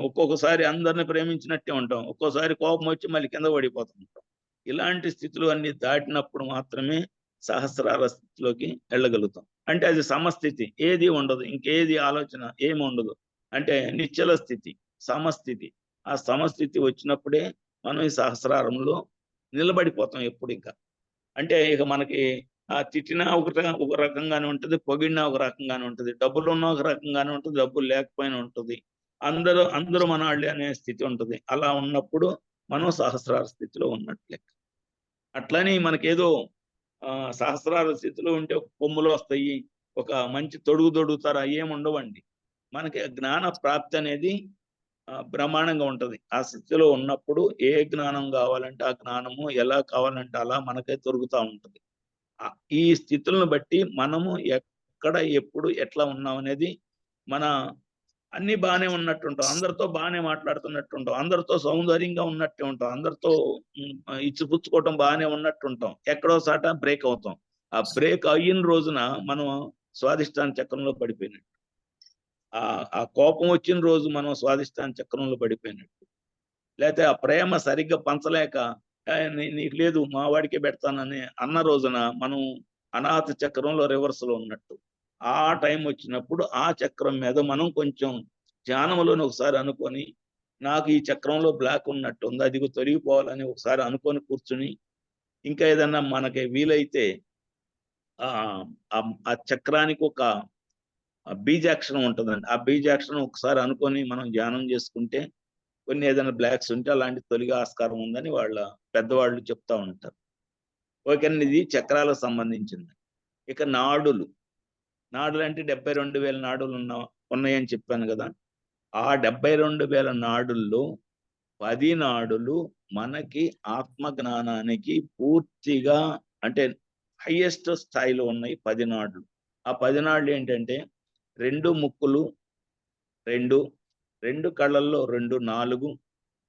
Speaker 1: ఒక్కొక్కసారి అందరిని ప్రేమించినట్టే ఉంటాం, ఒక్కోసారి కోపం వచ్చి మళ్ళీ కింద పడిపోతూ ఉంటాం. ఇలాంటి స్థితులు అన్ని దాటినప్పుడు మాత్రమే సహస్రార స్థితిలోకి వెళ్ళగలుగుతాం. అంటే అది సమస్థితి, ఏది ఉండదు, ఇంకేది ఆలోచన ఏమి ఉండదు. అంటే నిశ్చల స్థితి, సమస్థితి. ఆ సమస్థితి వచ్చినప్పుడే మనం ఈ సహస్రారంలో నిలబడిపోతాం ఎప్పుడు. ఇంకా అంటే ఇక మనకి తిట్టినా ఒక రకంగానే ఉంటుంది, పొగిడినా ఒక రకంగానే ఉంటుంది, డబ్బులు ఉన్నా ఒక రకంగానే ఉంటుంది, డబ్బులు లేకపోయినా ఉంటుంది, అందరూ మన వాళ్ళే అనే స్థితి ఉంటుంది. అలా ఉన్నప్పుడు మనం సహస్రార స్థితిలో ఉన్నట్లే. అట్లని మనకేదో సహస్రార స్థితిలో ఉంటే కొమ్ములు వస్తాయి, ఒక మంచి తొడుగుతారు, ఏమి ఉండవండి. మనకి జ్ఞాన ప్రాప్తి అనేది బ్రహ్మాండంగా ఉంటది. ఆ స్థితిలో ఉన్నప్పుడు ఏ జ్ఞానం కావాలంటే ఆ జ్ఞానము, ఎలా కావాలంటే అలా మనకే దొరుకుతూ ఉంటుంది. ఈ స్థితులను బట్టి మనము ఎక్కడ ఎప్పుడు ఎట్లా ఉన్నాం అనేది, మన అన్ని బాగానే ఉన్నట్టుంటాం, అందరితో బాగానే మాట్లాడుతున్నట్టుంటాం, అందరితో సౌందర్యంగా ఉన్నట్టే ఉంటాం, అందరితో ఇచ్చిపుచ్చుకోవటం బాగానే ఉన్నట్టుంటాం. ఎక్కడో సాట బ్రేక్ అవుతాం. ఆ బ్రేక్ అయిన రోజున మనం స్వాదిష్టాన చక్రంలో పడిపోయినట్టు, ఆ కోపం వచ్చిన రోజు మనం స్వాదిష్టాన చక్రంలో పడిపోయినట్టు, లేకపోతే ఆ ప్రేమ సరిగ్గా పంచలేక నీకు లేదు మా వాడికే పెడతానని అన్న రోజున మనం అనాథ చక్రంలో రివర్స్ లో ఉన్నట్టు. ఆ టైం వచ్చినప్పుడు ఆ చక్రం మీద మనం కొంచెం ధ్యానంలోని ఒకసారి అనుకొని, నాకు ఈ చక్రంలో బ్లాక్ ఉన్నట్టు ఉంది, అది తొలగిపోవాలని ఒకసారి అనుకొని కూర్చుని, ఇంకా ఏదన్నా మనకి వీలైతే ఆ చక్రానికి ఒక బీజాక్షరం ఉంటుందండి. ఆ బీజాక్షరం ఒకసారి అనుకొని మనం ధ్యానం చేసుకుంటే కొన్ని ఏదైనా బ్లాక్స్ ఉంటే అలాంటి తొలిగా ఆస్కారం ఉందని వాళ్ళ పెద్దవాళ్ళు చెప్తా ఉంటారు. ఓకే, ఇది చక్రాలకు సంబంధించింది. ఇక నాడులు అంటే 72,000 నాడులు ఉన్నాయని చెప్పాను కదా. ఆ 72,000 నాడుల్లో 10 నాడులు మనకి ఆత్మ జ్ఞానానికి పూర్తిగా అంటే హైయెస్ట్ స్థాయిలో ఉన్నాయి 10 నాడులు. ఆ 10 నాడులు ఏంటంటే, 2 ముక్కులు 2 కళ్ళల్లో 2 4,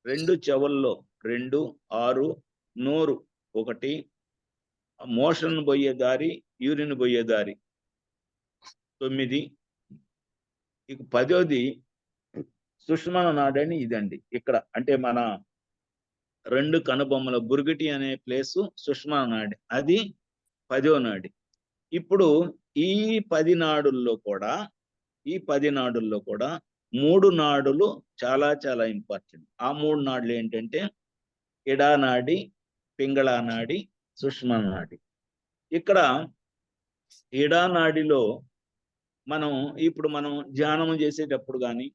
Speaker 1: 2 చెవుల్లో 2 6, నోరు 1, మోషన్ పోయే దారి, యూరిన్ పోయే దారి 9. ఇక 10ది సుష్మన నాడని ఇదండి. ఇక్కడ అంటే మన 2 కనుబొమ్మల బురుగటి అనే ప్లేసు సుష్మన నాడి, అది 10వ నాడి. ఇప్పుడు ఈ 10 నాడుల్లో కూడా 3 నాడులు చాలా చాలా ఇంపార్టెంట్. ఆ 3 నాడులు ఏంటంటే ఎడా నాడి, పింగళ నాడి, సుష్మన నాడి. ఇక్కడ ఎడా నాడిలో ఇప్పుడు మనం ధ్యానం చేసేటప్పుడు కానీ,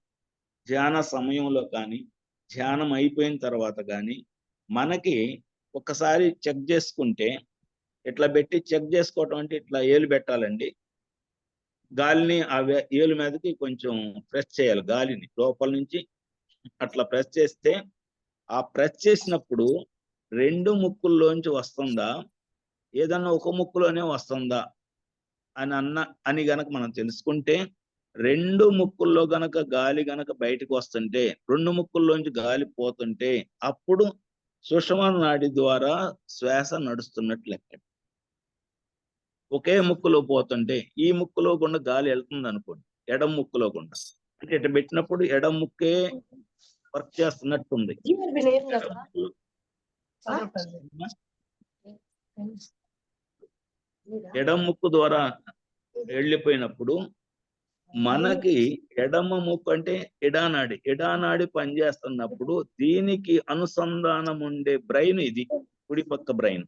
Speaker 1: ధ్యాన సమయంలో కానీ, ధ్యానం అయిపోయిన తర్వాత కానీ మనకి ఒక్కసారి చెక్ చేసుకుంటే, ఇట్లా పెట్టి చెక్ చేసుకోవటం అంటే ఇట్లా ఏలు పెట్టాలండి, గాలిని ఏలు మీదకి కొంచెం ప్రెస్ చేయాలి, గాలిని లోపల నుంచి అట్లా ప్రెస్ చేస్తే, ఆ ప్రెస్ చేసినప్పుడు 2 ముక్కుల్లోంచి వస్తుందా, ఏదన్నా ఒక ముక్కులోనే వస్తుందా అని గనక మనం తెలుసుకుంటే, 2 ముక్కుల్లో గనక గాలి గనక బయటకు వస్తుంటే, 2 ముక్కుల్లోంచి గాలి పోతుంటే అప్పుడు సుషుమ్నా నాడి ద్వారా శ్వాస నడుస్తున్నట్లు లెక్క. ఒకే ముక్కులో పోతుంటే ఈ ముక్కులో గుండా గాలి వెళ్తుంది అనుకోండి, ఎడం ముక్కులో గుండా, అంటే ఇట్లా పెట్టినప్పుడు ఎడం ముక్కే వర్క్ చేస్తున్నట్టుంది. ఎడమ ముక్కు ద్వారా వెళ్ళిపోయినప్పుడు మనకి ఎడమ ముక్కు అంటే ఎడానాడి పనిచేస్తున్నప్పుడు దీనికి అనుసంధానం ఉండే బ్రెయిన్ ఇది, కుడి పక్క బ్రెయిన్.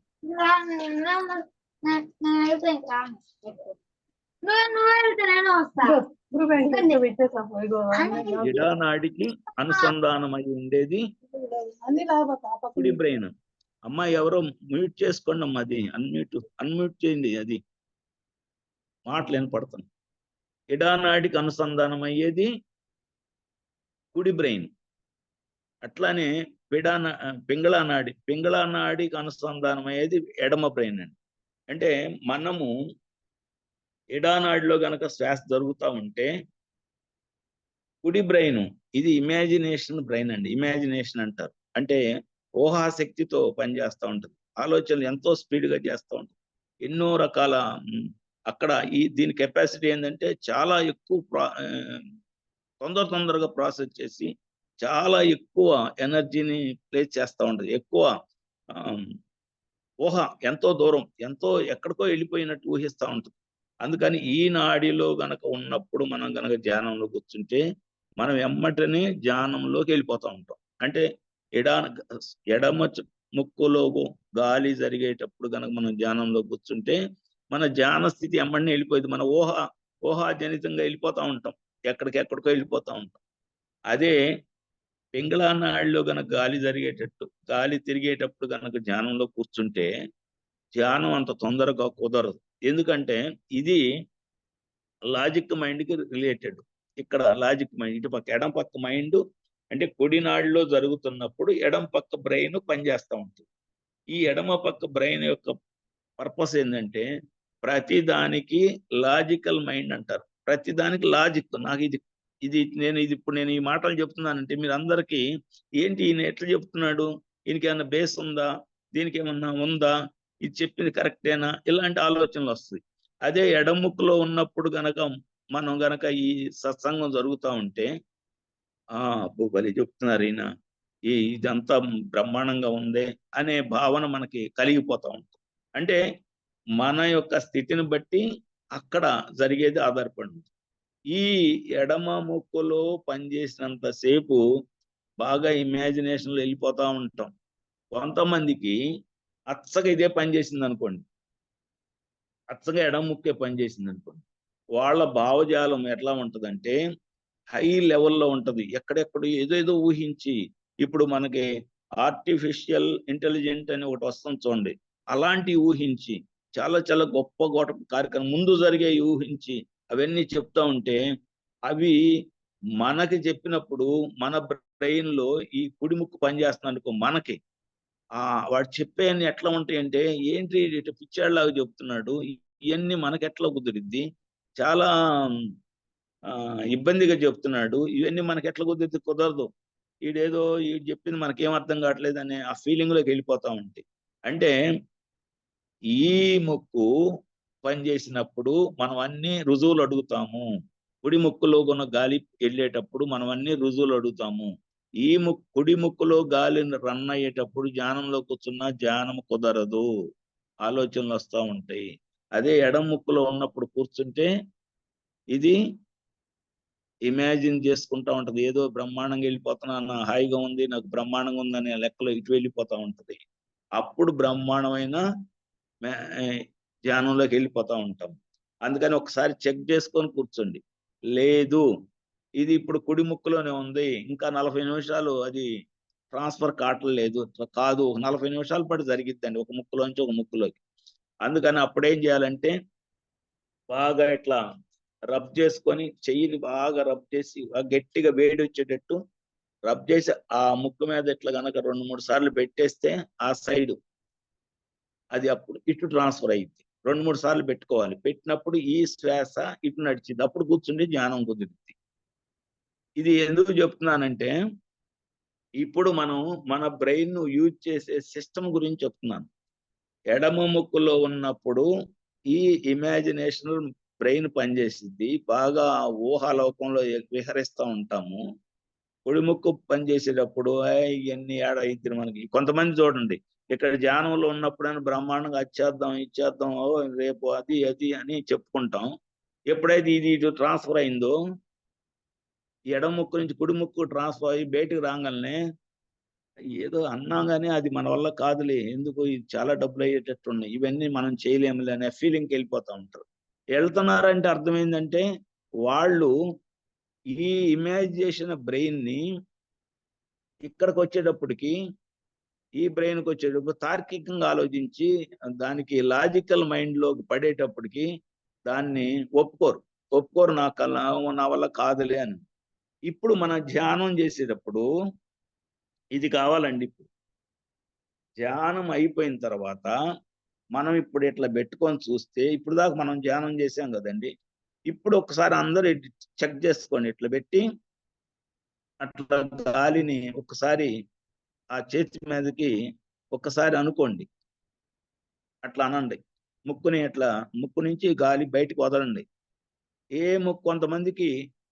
Speaker 1: ఎడానాడికి అనుసంధానం అయి ఉండేది కుడి బ్రెయిన్. అమ్మా ఎవరో మ్యూట్ చేసుకోండి అమ్మా, అది అన్మ్యూట్ చేయండి, అది మాటలు వినపడుతుంది. ఎడానాడికి అనుసంధానం అయ్యేది కుడి బ్రెయిన్. అట్లానే పింగళానాడికి అనుసంధానం అయ్యేది ఎడమ బ్రెయిన్ అండి. అంటే మనము ఎడానాడిలో గనక శ్వాస జరుగుతూ ఉంటే కుడి బ్రెయిన్ ఇది ఇమాజినేషన్ బ్రెయిన్ అండి. ఇమాజినేషన్ అంటారు, అంటే ఊహాశక్తితో పనిచేస్తూ ఉంటుంది, ఆలోచనలు ఎంతో స్పీడ్గా చేస్తూ ఉంటుంది, ఎన్నో రకాల అక్కడ దీని కెపాసిటీ ఏంటంటే చాలా ఎక్కువ తొందరగా ప్రాసెస్ చేసి చాలా ఎక్కువ ఎనర్జీని ప్లేస్ చేస్తూ ఉంటుంది. ఎక్కువ ఊహ ఎంతో దూరం ఎక్కడికో వెళ్ళిపోయినట్టు ఊహిస్తూ ఉంటుంది. అందుకని ఈ నాడిలో గనక ఉన్నప్పుడు మనం గనక ధ్యానంలో కూర్చుంటే మనం ఎమ్మటనే ధ్యానంలోకి వెళ్ళిపోతూ ఉంటాం. అంటే ఎడమ ముక్కులో గాలి జరిగేటప్పుడు గనక మనం ధ్యానంలో కూర్చుంటే మన ధ్యాన స్థితి ఎమ్మటనే వెళ్ళిపోయింది. మన ఊహాజనితంగా వెళ్ళిపోతూ ఉంటాం, ఎక్కడికెక్కడికో వెళ్ళిపోతూ ఉంటాం. అదే పింగళానాడిలో గనక గాలి తిరిగేటప్పుడు గనక ధ్యానంలో కూర్చుంటే ధ్యానం అంత తొందరగా కుదరదు. ఎందుకంటే ఇది లాజిక్ మైండ్కి రిలేటెడ్. ఇక్కడ లాజిక్ మైండ్ ఇటు పక్క ఎడం పక్క మైండ్ అంటే కుడి నాడిలో జరుగుతున్నప్పుడు ఎడం పక్క బ్రెయిన్ పనిచేస్తూ ఉంటుంది. ఈ ఎడమ పక్క బ్రెయిన్ యొక్క పర్పస్ ఏంటంటే ప్రతిదానికి లాజికల్ మైండ్ అంటారు. ప్రతిదానికి లాజిక్. నాకు ఇప్పుడు నేను ఈ మాటలు చెప్తున్నానంటే మీరు అందరికీ ఏంటి ఈయన ఎట్లా చెప్తున్నాడు, ఈయనకి ఏమన్నా బేస్ ఉందా, దీనికి ఏమన్నా ఉందా, ఇది చెప్పింది కరెక్టేనా, ఇలాంటి ఆలోచనలు వస్తాయి. అదే ఎడముక్కులో ఉన్నప్పుడు మనం గనక ఈ సత్సంగం జరుగుతూ ఉంటే బలి చెప్తున్నారు ఈయన, ఇదంతా బ్రహ్మాండంగా ఉంది అనే భావన మనకి కలిగిపోతూ ఉంటుంది. అంటే మన యొక్క స్థితిని బట్టి అక్కడ జరిగేది ఆధారపడి ఉంది. ఈ ఎడమ ముక్కులో పనిచేసినంతసేపు బాగా ఇమాజినేషన్లో వెళ్ళిపోతూ ఉంటాం. కొంతమందికి అచ్చగా ఇదే పనిచేసింది అనుకోండి, అచ్చగా ఎడమ ముక్కే పనిచేసింది అనుకోండి, వాళ్ళ భావజాలం ఎట్లా ఉంటుందంటే హై లెవెల్లో ఉంటుంది. ఎక్కడెక్కడ ఏదేదో ఊహించి, ఇప్పుడు మనకి ఆర్టిఫిషియల్ ఇంటెలిజెంట్ అని ఒకటి వస్తుంది చూడండి, అలాంటి ఊహించి చాలా చాలా గొప్ప కార్యక్రమం ముందు జరిగే ఊహించి అవన్నీ చెప్తా ఉంటే అవి మనకి చెప్పినప్పుడు మన బ్రెయిన్ లో ఈ కుడి ముక్కు పనిచేస్తున్నందుకు మనకి వాడు చెప్పేవన్నీ ఎట్లా ఉంటాయంటే ఏంటి ఇటు పిచ్చాడులాగా చెప్తున్నాడు, ఇవన్నీ మనకి ఎట్లా కుదిరిద్ది, చాలా ఇబ్బందిగా చెప్తున్నాడు, ఇవన్నీ మనకి ఎట్లా కుదరదు, ఈడేదో చెప్పింది మనకేం అర్థం కావట్లేదు అనే ఆ ఫీలింగ్ లోకి వెళ్ళిపోతా ఉంటాయి. అంటే ఈ ముక్కు పనిచేసినప్పుడు మనం అన్ని రుజువులు అడుగుతాము. కుడి ముక్కులో ఉన్న గాలి వెళ్ళేటప్పుడు మనం అన్ని రుజువులు అడుగుతాము. ఈ కుడి ముక్కులో గాలి రన్ అయ్యేటప్పుడు ధ్యానంలో కూర్చున్నా ధ్యానం కుదరదు, ఆలోచనలు వస్తూ ఉంటాయి. అదే ఎడం ముక్కులో ఉన్నప్పుడు కూర్చుంటే ఇది ఇమాజిన్ చేసుకుంటా ఉంటది, ఏదో బ్రహ్మాండంగా వెళ్ళిపోతున్నా, హాయిగా ఉంది, నాకు బ్రహ్మాండంగా ఉందనే లెక్కలో ఇటు వెళ్ళిపోతా ఉంటది. అప్పుడు బ్రహ్మాండమైన ధ్యానంలోకి వెళ్ళిపోతా ఉంటాం. అందుకని ఒకసారి చెక్ చేసుకొని కూర్చోండి. లేదు ఇది ఇప్పుడు కుడి ముక్కులోనే ఉంది, ఇంకా 40 నిమిషాలు అది ట్రాన్స్ఫర్ కావట్లేదు, కాదు 40 నిమిషాల పాటు జరిగిద్దండి ఒక ముక్కులోంచి ఒక ముక్కులోకి. అందుకని అప్పుడేం చేయాలంటే బాగా ఇట్లా రబ్ చేసుకొని, చెయ్యిని బాగా రబ్ చేసి గట్టిగా వేడి వచ్చేటట్టు రబ్ చేసి ఆ ముక్కు మీద ఇట్లా కనుక 2-3 సార్లు పెట్టేస్తే ఆ సైడ్ అది అప్పుడు ఇటు ట్రాన్స్ఫర్ అయ్యింది. 2-3 సార్లు పెట్టుకోవాలి. పెట్టినప్పుడు ఈ శ్వాస ఇటు నడిచింది, అప్పుడు కూర్చుండి ధ్యానం కుదిరింది. ఇది ఎందుకు చెప్తున్నానంటే ఇప్పుడు మనం మన బ్రెయిన్ యూజ్ చేసే సిస్టమ్ గురించి చెప్తున్నాను. ఎడమ ముక్కులో ఉన్నప్పుడు ఈ ఇమాజినేషనల్ బ్రెయిన్ పనిచేసింది, బాగా ఊహాలోకంలో విహరిస్తూ ఉంటాము. కుడి ముక్కు పనిచేసేటప్పుడు ఇవన్నీ ఏడ ఇద్దరు మనకి కొంతమంది చూడండి ఇక్కడ ధ్యానంలో ఉన్నప్పుడైనా బ్రహ్మాండంగా వచ్చేద్దాం ఇచ్చేద్దాం రేపు అది అది అని చెప్పుకుంటాం. ఎప్పుడైతే ఇది ఇటు ట్రాన్స్ఫర్ అయిందో, ఎడమ ముక్కు నుంచి కుడి ముక్కు ట్రాన్స్ఫర్ అయ్యి బయటికి రాగానే ఏదో అన్నాం కానీ అది మన వల్ల కాదులే, ఎందుకు ఇది చాలా డబ్బులు అయ్యేటట్టు ఉన్నాయి, ఇవన్నీ మనం చేయలేములే అనే ఫీలింగ్కి వెళ్ళిపోతూ ఉంటారు. వెళ్తున్నారంటే అర్థం ఏంటంటే వాళ్ళు ఈ ఇమేజ్ చేసిన బ్రెయిన్ని ఇక్కడికి వచ్చేటప్పటికి, ఈ బ్రెయిన్కి వచ్చేటప్పుడు తార్కికంగా ఆలోచించి దానికి లాజికల్ మైండ్లోకి పడేటప్పటికి దాన్ని ఒప్పుకోరు నా వల్ల కాదులే అని. ఇప్పుడు మన ధ్యానం చేసేటప్పుడు ఇది కావాలండి. ఇప్పుడు ధ్యానం అయిపోయిన తర్వాత మనం ఇప్పుడు ఇట్లా పెట్టుకొని చూస్తే, ఇప్పుడు దాకా మనం ధ్యానం చేసాం కదండి, ఇప్పుడు ఒకసారి అందరూ చెక్ చేసుకోండి. ఇట్లా పెట్టి అట్లా గాలిని ఒకసారి ఆ చేతి మీదకి ఒక్కసారి అనుకోండి, అట్లా అనండి. ముక్కుని ఇట్లా ముక్కు నుంచి గాలి బయటికి వదలండి. ఏ ముక్కు, కొంతమందికి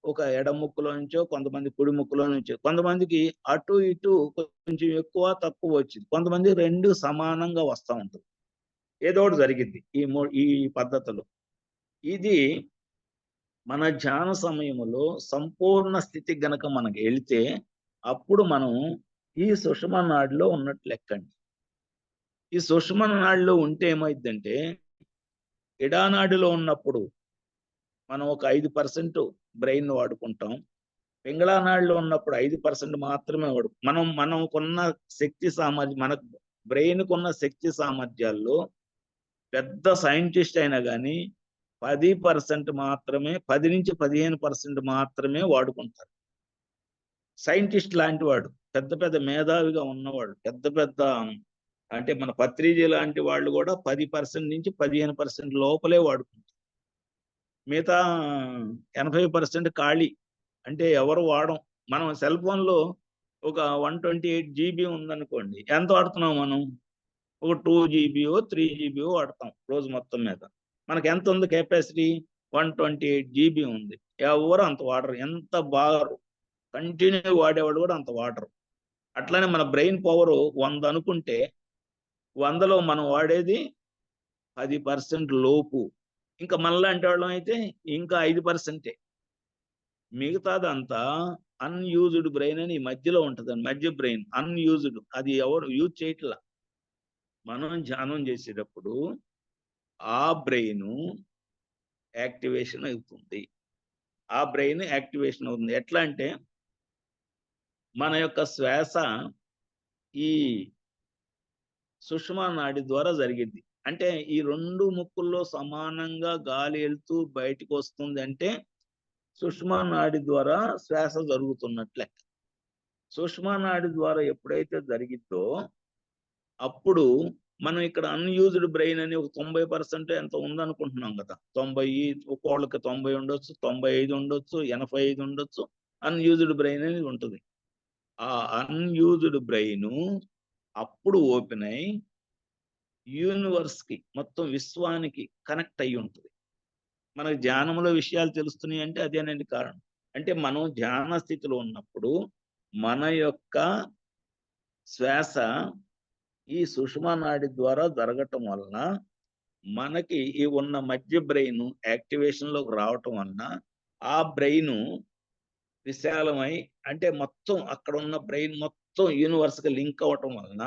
Speaker 1: ఒక ఎడ ముక్కులో నుంచో, కొంతమంది కుడి ముక్కులో నుంచో, కొంతమందికి అటు ఇటు కొంచెం ఎక్కువ తక్కువ వచ్చింది, కొంతమంది రెండు సమానంగా వస్తూ ఉంటుంది. ఏదో ఒకటి జరిగింది ఈ పద్ధతిలో. ఇది మన ధ్యాన సమయంలో సంపూర్ణ స్థితి గనక మనకి వెళితే అప్పుడు మనం ఈ సుషుమ్నా నాడిలో ఉన్నట్టు లెక్కండి. ఈ సుషుమ్నా నాడిలో ఉంటే ఏమైందంటే, ఎడానాడిలో ఉన్నప్పుడు మనం ఒక 5% బ్రెయిన్ వాడుకుంటాం, పింగళా నాడిలో ఉన్నప్పుడు 5% మాత్రమే మనకున్న శక్తి సామర్థ్యం, మన బ్రెయిన్కు ఉన్న శక్తి సామర్థ్యాల్లో పెద్ద సైంటిస్ట్ అయినా కానీ 10% మాత్రమే, 10 నుంచి 15% మాత్రమే వాడుకుంటారు. సైంటిస్ట్ లాంటి వాడు, పెద్ద పెద్ద మేధావిగా ఉన్నవాడు, పెద్ద అంటే మన పత్రిజీ లాంటి వాళ్ళు కూడా 10% నుంచి 15% లోపలే వాడుకుంటారు. మిగతా 80% ఖాళీ, అంటే ఎవరు వాడం. మనం సెల్ ఫోన్లో ఒక 128 GB ఉందనుకోండి, ఎంత వాడుతున్నాం మనం? ఒక 2 GB 3 GB వాడతాం రోజు మొత్తం మీద. మనకి ఎంత ఉంది కెపాసిటీ? 128 GB ఉంది. ఎవరు అంత వాడరు, ఎంత బాగా కంటిన్యూ వాడేవాడు కూడా అంత వాడరు. అట్లానే మన బ్రెయిన్ పవర్ 100 అనుకుంటే 100లో మనం వాడేది 10% లోపు. ఇంకా మనలాంటి వాళ్ళం అయితే ఇంకా 5%. మిగతాదంతా అన్యూజ్డ్ బ్రెయిన్ అని ఈ మధ్యలో ఉంటుంది, మధ్య బ్రెయిన్ అన్యూజ్డ్, అది ఎవరు యూజ్ చేయట్లా. మనం ధ్యానం చేసేటప్పుడు ఆ బ్రెయిన్ యాక్టివేషన్ అవుతుంది. ఆ బ్రెయిన్ యాక్టివేషన్ అవుతుంది. ఎట్లా అంటే, మన యొక్క శ్వాస ఈ సుషుమ్నా నాడి ద్వారా జరిగింది. అంటే ఈ రెండు ముక్కుల్లో సమానంగా గాలి వెళ్తూ బయటికి వస్తుంది అంటే సుషుమ్నా నాడి ద్వారా శ్వాస జరుగుతున్నట్లే. సుషుమ్నా నాడి ద్వారా ఎప్పుడైతే జరిగిద్దో అప్పుడు మనం ఇక్కడ అన్యూజ్డ్ బ్రెయిన్ అని ఒక 90% ఎంత ఉందనుకుంటున్నాం కదా. 90, ఒక్కోళ్ళకి 90 ఉండొచ్చు, 95 ఉండొచ్చు, 85 ఉండొచ్చు. అన్యూజ్డ్ బ్రెయిన్ అనేది ఉంటుంది. ఆ అన్యూజ్డ్ బ్రెయిన్ అప్పుడు ఓపెన్ అయి యూనివర్స్కి, మొత్తం విశ్వానికి కనెక్ట్ అయ్యి ఉంటుంది. మనకు ధ్యానంలో విషయాలు తెలుస్తున్నాయి అంటే అదేనండి కారణం. అంటే మనం ధ్యాన స్థితిలో ఉన్నప్పుడు మన యొక్క శ్వాస ఈ సుషుమ్నా నాడి ద్వారా జరగటం వలన మనకి ఈ ఉన్న మధ్య బ్రెయిన్ యాక్టివేషన్లోకి రావటం వలన ఆ బ్రెయిన్ విశాలమై, అంటే మొత్తం అక్కడ ఉన్న బ్రెయిన్ మొత్తం యూనివర్స్కి లింక్ అవ్వటం వలన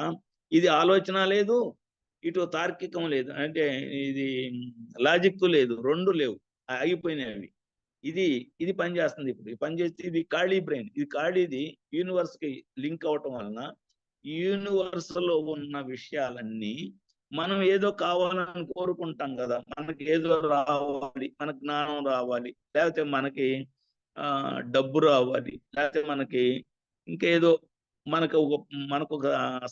Speaker 1: ఇది ఆలోచన లేదు, ఇటు తార్కికం లేదు, అంటే ఇది లాజిక్ లేదు, రెండు లేవు, ఆగిపోయినవి. ఇది పనిచేస్తుంది. ఇప్పుడు ఈ పని చేస్తే ఇది ఖాళీ బ్రెయిన్, ఇది ఖాళీది యూనివర్స్కి లింక్ అవటం వలన యూనివర్స్ లో ఉన్న విషయాలన్నీ మనం ఏదో కావాలని కోరుకుంటాం కదా. మనకి ఏదో రావాలి, మనకు జ్ఞానం రావాలి, లేకపోతే మనకి డబ్బు రావాలి, లేకపోతే మనకి ఇంకేదో మనకు ఒక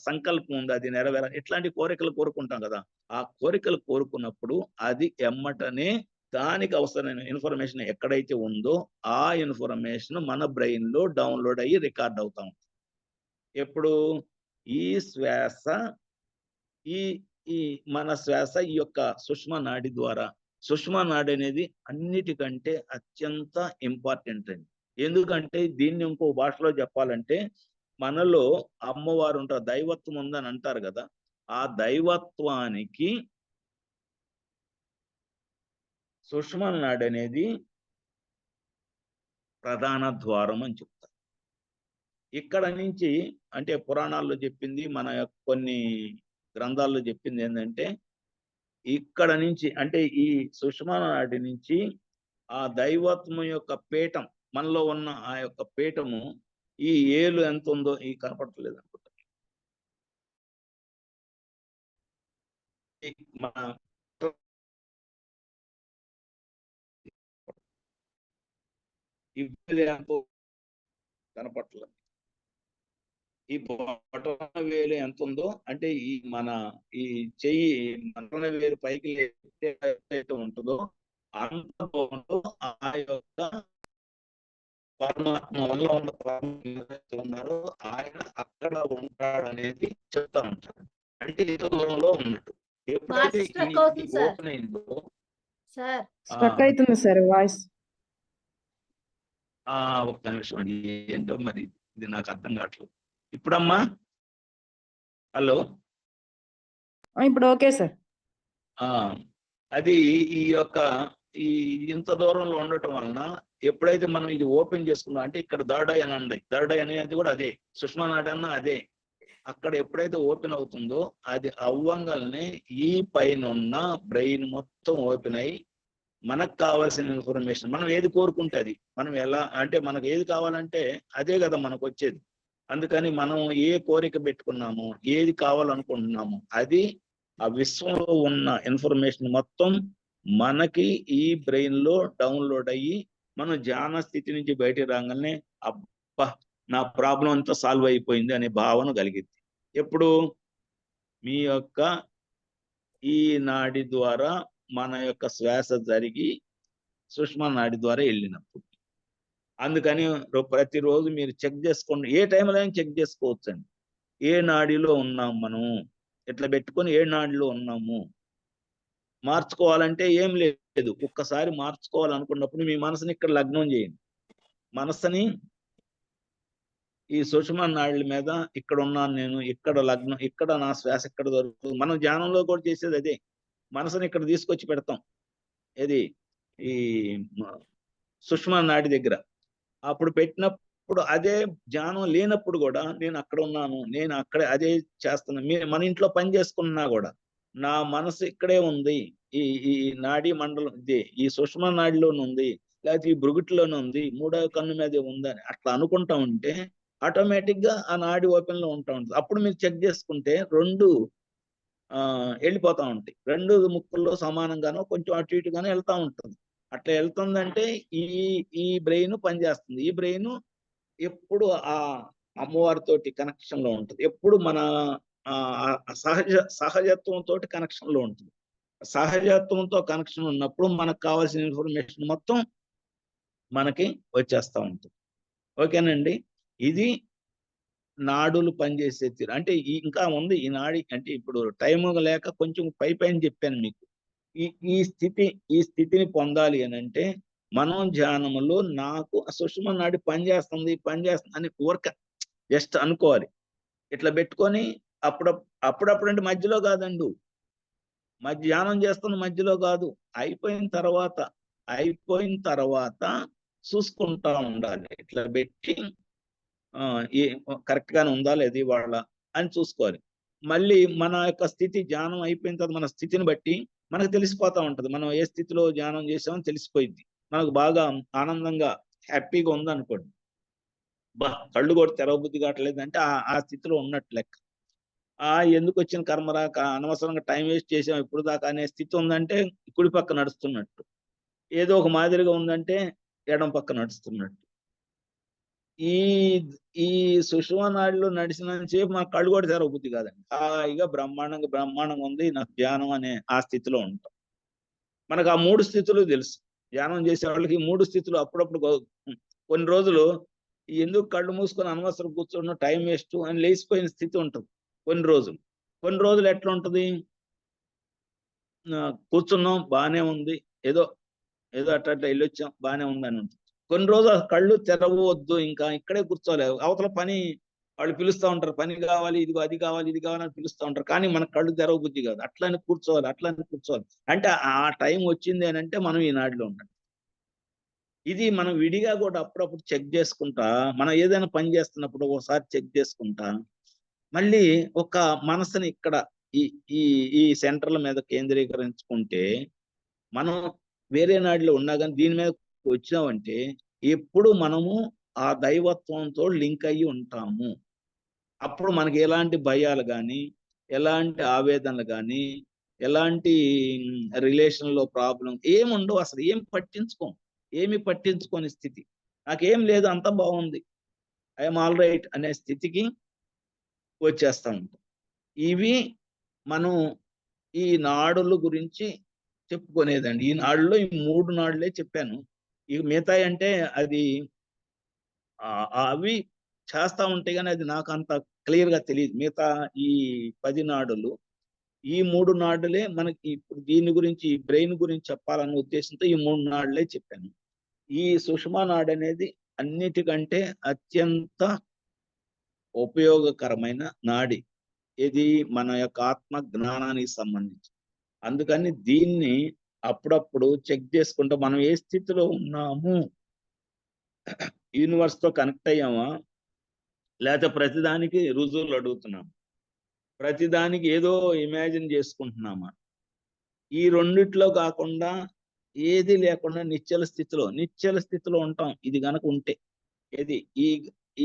Speaker 1: సంకల్పం ఉంది, అది నెరవేరాలి, ఇట్లాంటి కోరికలు కోరుకుంటాం కదా. ఆ కోరికలు కోరుకున్నప్పుడు అది ఎమ్మటనే దానికి అవసరమైన ఇన్ఫర్మేషన్ ఎక్కడైతే ఉందో ఆ ఇన్ఫర్మేషన్ మన బ్రెయిన్ లో డౌన్లోడ్ అయ్యి రికార్డ్ అవుతాం. ఎప్పుడు ఈ శ్వాస ఈ మన శ్వాస ఈ యొక్క సుషుమ్నా నాడి ద్వారా. సుషుమ్నా నాడి అనేది అన్నిటికంటే అత్యంత ఇంపార్టెంట్ అండి. ఎందుకంటే దీన్ని ఇంకో భాషలో చెప్పాలంటే, మనలో అమ్మవారు ఉంటారు, దైవత్వం ఉందని అంటారు కదా. ఆ దైవత్వానికి సుషుమ్నా నాడి అనేది ప్రధాన ద్వారం అని చెప్తారు. ఇక్కడ నుంచి అంటే పురాణాల్లో చెప్పింది, మన కొన్ని గ్రంథాల్లో చెప్పింది ఏంటంటే, ఇక్కడ నుంచి అంటే ఈ సుషుమ్నా నాడి నుంచి ఆ దైవత్వం యొక్క పీఠం, మనలో ఉన్న ఆ యొక్క పీఠము, ఈ ఏలు ఎంత ఉందో ఈ కనపడలేదు అనుకుంటా, మన ఈ వేలు ఎంత కనపడలేదు. ఈ బొటన వేలు ఎంత ఉందో అంటే ఈ మన ఈ చెయ్యి బొటన వేలు పైకి ఏదైతే ఉంటుందో అంత దూరంలో ఆ యొక్క పరమాత్మ వల్ల ఉన్న పరమాత్మ ఉన్నారో ఆయన అక్కడ ఉంటాడనేది చెప్తా ఉంటాడు. అంటే ఇంత దూరంలో ఉన్నట్టు. ఎప్పుడైతే
Speaker 3: స్ట్రక్ అవుతుంది
Speaker 1: ఈ
Speaker 3: సార్.
Speaker 1: ఓపెన్ అయిందో
Speaker 3: సార్
Speaker 5: స్ట్రక్ అవుతుంది సార్ వాయిస్.
Speaker 1: ఒక్క నిమిషం అండి, ఏంటో మరి ఇది నాకు అర్థం కావట్లేదు. ఇప్పుడమ్మా హలో,
Speaker 5: ఇప్పుడు ఓకే సార్.
Speaker 1: అది ఈ యొక్క ఈ ఇంత దూరంలో ఉండటం వలన ఎప్పుడైతే మనం ఇది ఓపెన్ చేసుకున్నాం అంటే ఇక్కడ థర్డ్ ఐ అని అండి, థర్డ్ ఐ అనేది కూడా అదే, సుషుమ్నా నాడి అన్న అదే. అక్కడ ఎప్పుడైతే ఓపెన్ అవుతుందో అది అవ్వంగానే ఈ పైన ఉన్న బ్రెయిన్ మొత్తం ఓపెన్ అయ్యి మనకు కావాల్సిన ఇన్ఫర్మేషన్ మనం ఏది కోరుకుంటే అది, మనం ఎలా అంటే మనకు ఏది కావాలంటే అదే కదా మనకు వచ్చేది. అందుకని మనం ఏ కోరిక పెట్టుకున్నామో, ఏది కావాలనుకుంటున్నామో అది ఆ విశ్వంలో ఉన్న ఇన్ఫర్మేషన్ మొత్తం మనకి ఈ బ్రెయిన్ లో డౌన్లోడ్ అయ్యి మనం ధ్యాన స్థితి నుంచి బయటికి రాగానే అబ్బా నా ప్రాబ్లం అంతా సాల్వ్ అయిపోయింది అనే భావన కలిగింది. ఎప్పుడు మీ యొక్క ఈ నాడి ద్వారా మన యొక్క శ్వాస జరిగి సుషుమ్నా నాడి ద్వారా వెళ్ళినప్పుడు. అందుకని ప్రతిరోజు మీరు చెక్ చేసుకోండి, ఏ టైంలో అయినా చెక్ చేసుకోవచ్చండి. ఏ నాడిలో ఉన్నాం మనం, ఇట్లా పెట్టుకొని ఏ నాడిలో ఉన్నాము. మార్చుకోవాలంటే ఏం లేదు, ఒక్కసారి మార్చుకోవాలనుకున్నప్పుడు మీ మనసుని ఇక్కడ లగ్నం చేయండి. మనసుని ఈ సుషుమ్నా నాడుల మీద ఇక్కడ ఉన్నాను నేను, ఇక్కడ లగ్నం, ఇక్కడ నా శ్వాస ఇక్కడ దొరుకుతుంది. మనం ధ్యానంలో కూడా చేసేది అదే, మనసుని ఇక్కడ తీసుకొచ్చి పెడతాం. ఏది ఈ సుషుమ్నా నాడి దగ్గర. అప్పుడు పెట్టినప్పుడు అదే ధ్యానం లేనప్పుడు కూడా నేను అక్కడ ఉన్నాను, నేను అక్కడే అదే చేస్తున్నాను. మీరు మన ఇంట్లో పని చేసుకున్నా కూడా నా మనసు ఇక్కడే ఉంది, ఈ ఈ నాడీ మండలం ఇదే ఈ సుషుమ్నా నాడిలోనే ఉంది, లేకపోతే ఈ భృగుటిలోనే ఉంది, మూడవ కన్ను మీదే ఉందని అట్లా అనుకుంటా ఉంటే ఆటోమేటిక్ గా ఆ నాడి ఓపెన్ లో ఉంటా ఉంటుంది. అప్పుడు మీరు చెక్ చేసుకుంటే రెండు వెళ్ళిపోతా ఉంటాయి, రెండు ముక్కుల్లో సమానంగానో కొంచెం అటు ఇటుగానో వెళ్తా ఉంటుంది. అట్లా వెళ్తుందంటే ఈ ఈ బ్రెయిన్ పనిచేస్తుంది. ఈ బ్రెయిన్ ఎప్పుడు ఆ అమ్మవారితోటి కనెక్షన్ లో ఉంటుంది, ఎప్పుడు మన సహజత్వంతో కనెక్షన్ లో ఉంటుంది. సహజత్వంతో కనెక్షన్ ఉన్నప్పుడు మనకు కావాల్సిన ఇన్ఫర్మేషన్ మొత్తం మనకి వచ్చేస్తూ ఉంటుంది. ఓకేనండి, ఇది నాడులు పనిచేసే తీరు. అంటే ఇంకా ఉంది ఈ నాడి, అంటే ఇప్పుడు టైం లేక కొంచెం పైన చెప్పాను మీకు. ఈ స్థితిని పొందాలి అని అంటే మనం ధ్యానములో నాకు సుషుమ్నా నాడి పనిచేస్తుంది అని ఊరక జస్ట్ అనుకోవాలి. ఇట్లా పెట్టుకొని అప్పుడప్పుడు అంటే మధ్యలో కాదండు, ధ్యానం చేస్తున్న మధ్యలో కాదు, అయిపోయిన తర్వాత చూసుకుంటా ఉండాలి. ఇట్లా పెట్టి కరెక్ట్ గానే ఉందా లేదు వాళ్ళ అని చూసుకోవాలి. మళ్ళీ మన యొక్క స్థితి ధ్యానం అయిపోయిన తర్వాత మన స్థితిని బట్టి మనకు తెలిసిపోతా ఉంటది. మనం ఏ స్థితిలో ధ్యానం చేసామని తెలిసిపోయింది. మనకు బాగా ఆనందంగా హ్యాపీగా ఉందనుకోండి, కళ్ళు కూడా తెరవబుద్ధి కావట్లేదు అంటే ఆ స్థితిలో ఉన్నట్టు లెక్క. ఎందుకు వచ్చిన కర్మరా, అనవసరంగా టైం వేస్ట్ చేసాం ఇప్పుడు దాకా అనే స్థితి ఉందంటే కుడి పక్క నడుస్తున్నట్టు, ఏదో ఒక మాదిరిగా ఉందంటే ఎడం పక్క నడుస్తున్నట్టు. ఈ సుషుమ్నా నాడిలో నడిచినంతసేపు మా కళ్ళు కూడా తెరవబుద్ధి కాదండి. హాయిగా బ్రహ్మాండంగా ఉంది, నాకు ధ్యానం అనే ఆ స్థితిలో ఉంటాం. మనకు ఆ 3 స్థితులు తెలుసు. ధ్యానం చేసే వాళ్ళకి 3 స్థితులు అప్పుడప్పుడు కొన్ని రోజులు ఎందుకు కళ్ళు మూసుకొని అనవసరం కూర్చోడం టైం వేస్ట్ అని లేచిపోయిన స్థితి ఉంటుంది. కొన్ని రోజులు ఎట్లా ఉంటుంది, కూర్చున్నాం బాగానే ఉంది, ఏదో అట్లా వెళ్ళొచ్చాం బాగానే ఉంది అని ఉంటుంది. కొన్ని రోజులు కళ్ళు తెరవద్దు, ఇంకా ఇక్కడే కూర్చోలేదు, అవతల పని వాళ్ళు పిలుస్తూ ఉంటారు, పని కావాలి, ఇదిగో అది కావాలి, ఇది కావాలని పిలుస్తూ ఉంటారు. కానీ మన కళ్ళు తెరవ బుద్ధి కాదు, అట్లానే కూర్చోవాలి, అట్లానే కూర్చోవాలి. అంటే ఆ టైం వచ్చింది అని అంటే మనం ఈ నాడిలో ఉంటాం. ఇది మనం విడిగా కూడా అప్పుడప్పుడు చెక్ చేసుకుంటా, మనం ఏదైనా పని చేస్తున్నప్పుడు ఒకసారి చెక్ చేసుకుంటా, మళ్ళీ ఒక మనసుని ఇక్కడ ఈ ఈ ఈ సెంటర్ల మీద కేంద్రీకరించుకుంటే, మనం వేరే నాడిలో ఉన్నా కానీ దీని మీద వచ్చినామంటే ఎప్పుడు మనము ఆ దైవత్వంతో లింక్ అయ్యి ఉంటాము. అప్పుడు మనకి ఎలాంటి భయాలు కానీ, ఎలాంటి ఆవేదనలు కానీ, ఎలాంటి రిలేషన్లో ప్రాబ్లం ఏముండవు, అసలు ఏం పట్టించుకోం, ఏమి పట్టించుకోని స్థితి. నాకేం లేదు, అంత బాగుంది, ఐఎమ్ ఆల్ రైట్ అనే స్థితికి వచ్చేస్తా ఉంటాం. ఇవి మనం ఈ నాడుల గురించి చెప్పుకునేదండి. ఈ నాడులో ఈ 3 నాడులే చెప్పాను. ఇక మిగతా అంటే అది అవి చేస్తా ఉంటే కానీ అది నాకు అంత క్లియర్ గా తెలియదు. మిగతా ఈ 10 నాడులు, ఈ 3 నాడులే మనకి ఇప్పుడు దీని గురించి, బ్రెయిన్ గురించి చెప్పాలన్న ఉద్దేశంతో ఈ 3 నాడులే చెప్పాను. ఈ సుషుమ్నా నాడి అనేది అన్నిటికంటే అత్యంత ఉపయోగకరమైన నాడి. ఇది మన యొక్క ఆత్మ జ్ఞానానికి సంబంధించి. అందుకని దీన్ని అప్పుడప్పుడు చెక్ చేసుకుంటూ మనం ఏ స్థితిలో ఉన్నాము, యూనివర్స్ తో కనెక్ట్ అయ్యామా, లేకపోతే ప్రతిదానికి రుజువులు అడుగుతున్నాం, ప్రతిదానికి ఏదో ఇమాజిన్ చేసుకుంటున్నామా, ఈ రెండిట్లో కాకుండా ఏది లేకుండా నిశ్చల స్థితిలో ఉంటాం. ఇది కనుక ఉంటే, ఏది ఈ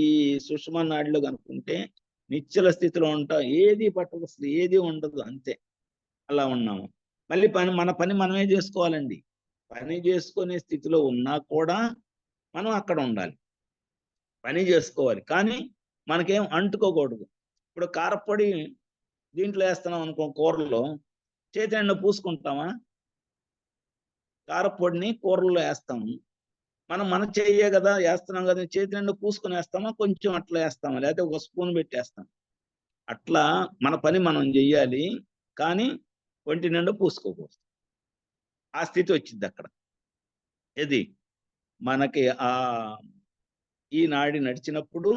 Speaker 1: ఈ సుషుమ్నా నాడిలో కనుకుంటే నిశ్చల స్థితిలో ఉంటాం, ఏది పట్టదు, అసలు ఏది ఉండదు, అంతే అలా ఉన్నాము. మళ్ళీ మన పని మనమే చేసుకోవాలండి. పని చేసుకునే స్థితిలో ఉన్నా కూడా మనం అక్కడ ఉండాలి, పని చేసుకోవాలి, కానీ మనకేం అంటుకోకూడదు. ఇప్పుడు కారపొడి దీంట్లో వేస్తున్నాం అనుకో, కూరలో చేతి నిండా పూసుకుంటామా? కారపొడిని కూరల్లో వేస్తాము, మన చెయ్యే కదా వేస్తున్నాం కదా, చేతి నిండా పూసుకొని వేస్తామా, కొంచెం అట్లా వేస్తామా, లేకపోతే ఒక స్పూన్ పెట్టేస్తాం. అట్లా మన పని మనం చెయ్యాలి, కానీ ఒంటి నిండా పూసుకోకూడదు. ఆ స్థితి వచ్చింది అక్కడ. ఇది మనకి ఈ నాడి నడిచినప్పుడు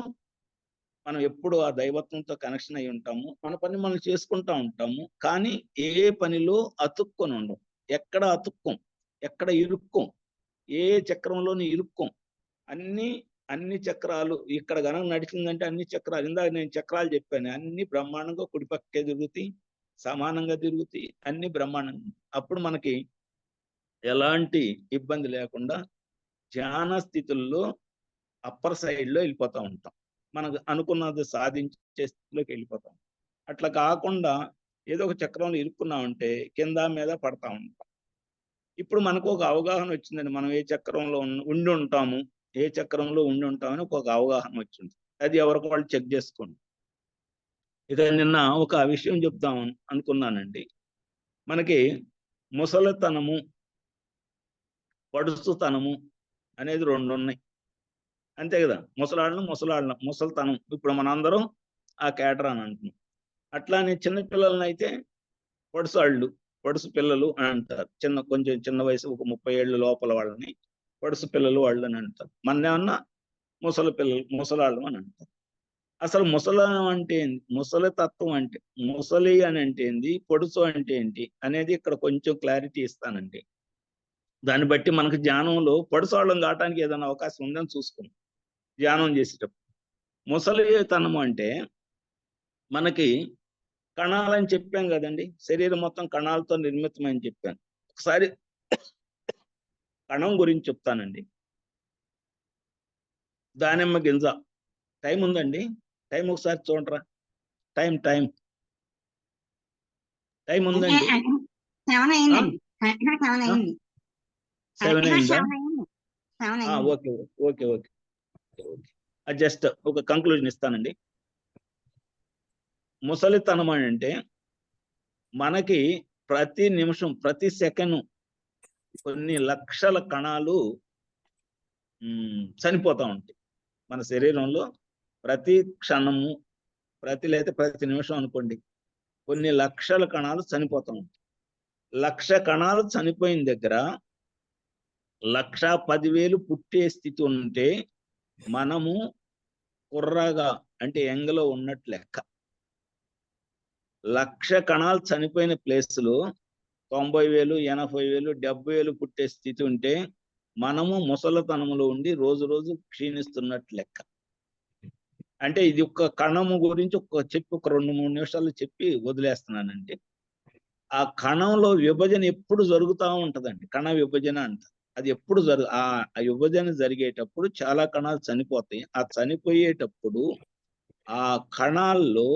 Speaker 1: మనం ఎప్పుడు ఆ దైవత్వంతో కనెక్షన్ అయి ఉంటాము. మన పని మనం చేసుకుంటా ఉంటాము, కానీ ఏ పనిలో అతుక్కొని ఉండం, ఎక్కడ అతుక్కోం, ఎక్కడ ఇరుక్కోం, ఏ చక్రంలోని ఇరుక్కోం. అన్ని చక్రాలు ఇక్కడ గనక నడిచిందంటే అన్ని చక్రాలు, ఇందాక నేను చక్రాలు చెప్పాను, అన్ని బ్రహ్మాండంగా కుడిపక్కే తిరుగుతాయి, సమానంగా తిరుగుతాయి, అన్ని బ్రహ్మాండంగా. అప్పుడు మనకి ఎలాంటి ఇబ్బంది లేకుండా ధ్యాన స్థితుల్లో అప్పర్ సైడ్ లో వెళ్ళిపోతూ ఉంటాం, మనకు అనుకున్నది సాధించే స్థితిలోకి వెళ్ళిపోతాం. అట్లా కాకుండా ఏదో ఒక చక్రంలో ఇరుక్కున్నామంటే కింద మీద పడతా ఉంటాం. ఇప్పుడు మనకు ఒక అవగాహన వచ్చిందండి, మనం ఏ చక్రంలో ఉండి ఉంటాము, ఏ చక్రంలో ఉండి ఉంటామని ఒక అవగాహన వచ్చింది. అది ఎవరికి వాళ్ళు చెక్ చేసుకోండి. ఇక నిన్న ఒక విషయం చెప్తాం అనుకున్నానండి. మనకి ముసలితనము, పడుచుతనము అనేది 2 ఉన్నాయి, అంతే కదా. ముసలితనం ఇప్పుడు మనందరం ఆ కేటర్ అని అంటున్నాం. అట్లానే చిన్నపిల్లలని అయితే పడుసు పిల్లలు అని అంటారు. కొంచెం చిన్న వయసు, ఒక 30 ఏళ్ళ లోపల వాళ్ళని పడుసు పిల్లలు వాళ్ళు అని అంటారు. మన్నేమన్నా ముసలాళ్ళు అని అంటారు. అసలు ముసలం అంటే ఏంటి, ముసలి తత్వం అంటే, ముసలి అని అంటే ఏంటి, పొడుసు అంటే ఏంటి అనేది ఇక్కడ కొంచెం క్లారిటీ ఇస్తానండి. దాన్ని బట్టి మనకు ధ్యానంలో పడుసోళ్ళం కావటానికి ఏదైనా అవకాశం ఉందని చూసుకుందాం ధ్యానం చేసేటప్పుడు. ముసలితనము అంటే మనకి కణాలని చెప్పాం కదండి, శరీరం మొత్తం కణాలతో నిర్మితమని చెప్పాను. ఒకసారి కణం గురించి చెప్తానండి. దానిమ్మ గింజ, టైం ఉందండి, టైం ఒకసారి చూడరా, టైం ఉందండి. 7 అయిందా? ఓకే. జస్ట్ ఒక కంక్లూజన్ ఇస్తానండి. ముసలితనం అంటే మనకి ప్రతి నిమిషం, ప్రతి సెకండ్ కొన్ని లక్షల కణాలు చనిపోతా ఉంటాయి మన శరీరంలో. ప్రతి క్షణము, ప్రతి నిమిషం అనుకోండి, కొన్ని లక్షల కణాలు చనిపోతా ఉంటాయి. 1,00,000 కణాలు చనిపోయిన దగ్గర 1,10,000 పుట్టే స్థితి ఉంటే మనము కుర్రగా అంటే యంగ్లో ఉన్నట్టు లెక్క. 1,00,000 కణాలు చనిపోయిన ప్లేస్లో 90,000, 80,000, 70,000 పుట్టే స్థితి ఉంటే మనము ముసలితనంలో ఉండి రోజు రోజు క్షీణిస్తున్నట్టు లెక్క. అంటే ఇది ఒక కణము గురించి ఒక 2-3 నిమిషాలు చెప్పి వదిలేస్తున్నానండి. ఆ కణంలో విభజన ఎప్పుడు జరుగుతూ ఉంటదండి. కణ విభజన అంట. అది ఎప్పుడు ఆ విభజన జరిగేటప్పుడు చాలా కణాలు చనిపోతాయి. ఆ చనిపోయేటప్పుడు ఆ కణాల్లో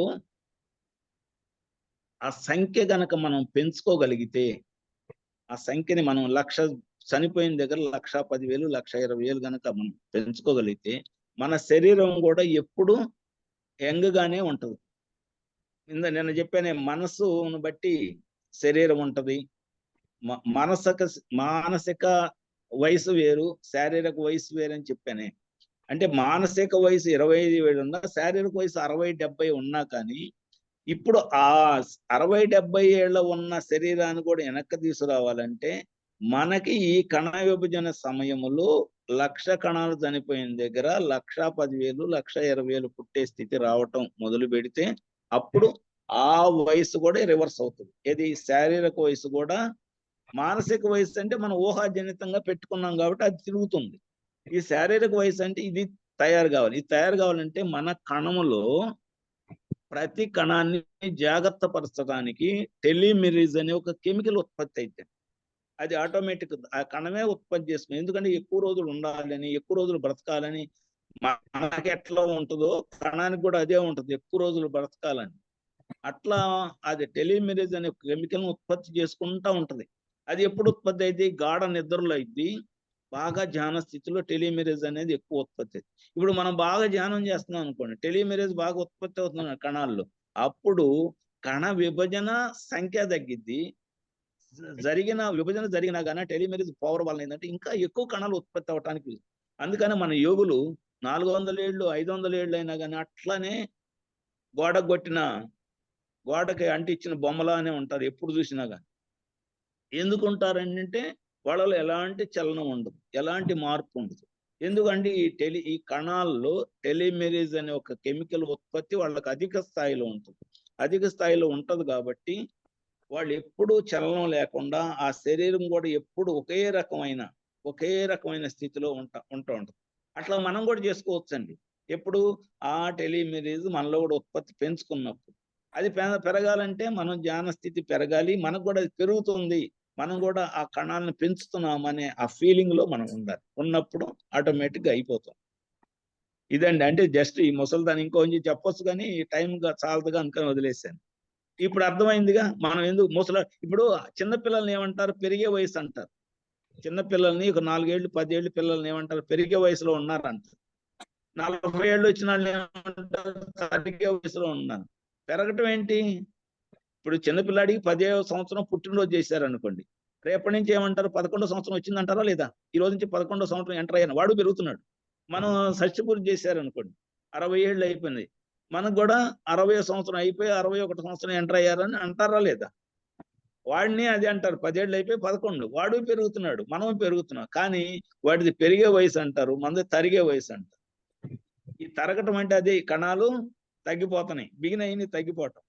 Speaker 1: ఆ సంఖ్య గనక మనం పెంచుకోగలిగితే, ఆ సంఖ్యని మనం 1,00,000 చనిపోయిన దగ్గర 1,10,000, 1,20,000 గనక మనం పెంచుకోగలిగితే మన శరీరం కూడా ఎప్పుడు యంగ్గానే ఉంటది. నిన్న చెప్పానే, మనసును బట్టి శరీరం ఉంటది. మానసిక వయసు వేరు, శారీరక వయసు వేరు అని చెప్పానే. అంటే మానసిక వయసు 25 ఉన్నా, శారీరక వయసు 60-70 ఉన్నా కానీ ఇప్పుడు ఆ 60-70 ఏళ్ళ ఉన్న శరీరాన్ని కూడా వెనక్కి తీసుకురావాలంటే మనకి ఈ కణ విభజన సమయంలో 1,00,000 కణాలు చనిపోయిన దగ్గర 1,10,000, 1,20,000 పుట్టే స్థితి రావటం మొదలు పెడితే అప్పుడు ఆ వయసు కూడా రివర్స్ అవుతుంది. ఇది శారీరక వయసు కూడా. మానసిక వయసు అంటే మనం ఊహాజనితంగా పెట్టుకున్నాం కాబట్టి అది తిరుగుతుంది. ఈ శారీరక వయసు అంటే ఇది తయారు కావాలి. ఇది తయారు కావాలంటే మన కణములో ప్రతి కణాన్ని జాగ్రత్త పరచడానికి టెలిమెరేజ్ అనే ఒక కెమికల్ ఉత్పత్తి అయితే అది ఆటోమేటిక్ ఆ కణమే ఉత్పత్తి చేసుకుని, ఎందుకంటే ఎక్కువ రోజులు ఉండాలని, ఎక్కువ రోజులు బ్రతకాలని. మనకి ఎట్లా ఉంటుందో కణానికి కూడా అదే ఉంటుంది, ఎక్కువ రోజులు బ్రతకాలని. అట్లా అది టెలిమెరేజ్ అనే కెమికల్ ఉత్పత్తి చేసుకుంటా ఉంటది. అది ఎప్పుడు ఉత్పత్తి అయితే గాఢ నిద్రలో అయింది, బాగా ధ్యాన స్థితిలో టెలిమెరేజ్ అనేది ఎక్కువ ఉత్పత్తి. ఇప్పుడు మనం బాగా ధ్యానం చేస్తున్నాం అనుకోండి, టెలిమెరేజ్ బాగా ఉత్పత్తి అవుతుంది కణాల్లో. అప్పుడు కణ విభజన సంఖ్య తగ్గిద్ది. విభజన జరిగినా కానీ టెలిమెరేజ్ పవర్ వల్ల ఏంటంటే ఇంకా ఎక్కువ కణాలు ఉత్పత్తి అవడానికి. అందుకని మన యోగులు 400 ఏళ్ళు 500 ఏళ్ళు అయినా కానీ అట్లానే గోడకి అంటించిన బొమ్మలానే ఉంటారు ఎప్పుడు చూసినా కానీ. ఎందుకు ఉంటారంటే వాళ్ళలో ఎలాంటి చలనం ఉండదు, ఎలాంటి మార్పు ఉండదు. ఎందుకంటే ఈ కణాల్లో టెలిమెరేజ్ అనే ఒక కెమికల్ ఉత్పత్తి వాళ్ళకి అధిక స్థాయిలో ఉంటుంది. అధిక స్థాయిలో ఉంటది కాబట్టి వాళ్ళు ఎప్పుడూ చలనం లేకుండా ఆ శరీరం కూడా ఎప్పుడు ఒకే రకమైన స్థితిలో ఉంటుంది. అట్లా మనం కూడా చేసుకోవచ్చండి. ఎప్పుడు ఆ టెలిమెరేజ్ మనలో కూడా ఉత్పత్తి పెంచుకున్నప్పుడు. అది పెరగాలంటే మనం ధ్యాన స్థితి పెరగాలి, మనకు కూడా అది పెరుగుతుంది, మనం కూడా ఆ కణాలను పెంచుతున్నాం అనే ఆ ఫీలింగ్ లో మనం ఉండాలి. ఉన్నప్పుడు ఆటోమేటిక్ గా అయిపోతాం. ఇదండి. అంటే జస్ట్ ఈ ముసలిదాన్ని ఇంకొంచెం చెప్పొచ్చు కానీ టైం చాలదుగా అనుకొని వదిలేశాను. ఇప్పుడు అర్థమైందిగా మనం ఎందుకు ఇప్పుడు చిన్నపిల్లల్ని ఏమంటారు, పెరిగే వయసు అంటారు. చిన్నపిల్లల్ని ఒక 4 ఏళ్ళు 10 ఏళ్ళు పిల్లల్ని ఏమంటారు, పెరిగే వయసులో ఉన్నారంటారు. 40 ఏళ్ళు వచ్చిన వాళ్ళని ఏమంటారు, తరిగే వయసులో ఉన్నారు. పెరగటం ఏంటి? ఇప్పుడు చిన్నపిల్లాడికి 10వ సంవత్సరం పుట్టినరోజు చేశారు అనుకోండి, రేపటి నుంచి ఏమంటారు, 11వ సంవత్సరం వచ్చిందంటారా లేదా? ఈ రోజు నుంచి 11వ సంవత్సరం ఎంటర్ అయ్యాను, వాడు పెరుగుతున్నాడు. మనం షష్ఠపూర్తి చేశారు అనుకోండి, 60 ఏళ్ళు అయిపోయింది, మనకు కూడా 60వ సంవత్సరం అయిపోయి 61వ సంవత్సరం ఎంటర్ అయ్యారని అంటారా లేదా? వాడిని అది అంటారు, 10 ఏళ్ళు అయిపోయి 11, వాడు పెరుగుతున్నాడు, మనం పెరుగుతున్నాం. కానీ వాడిది పెరిగే వయసు అంటారు, మనది తరిగే వయసు అంటారు. ఈ తరగటం అంటే అదే, కణాలు తగ్గిపోతున్నాయి, బిగిన్ తగ్గిపోవటం.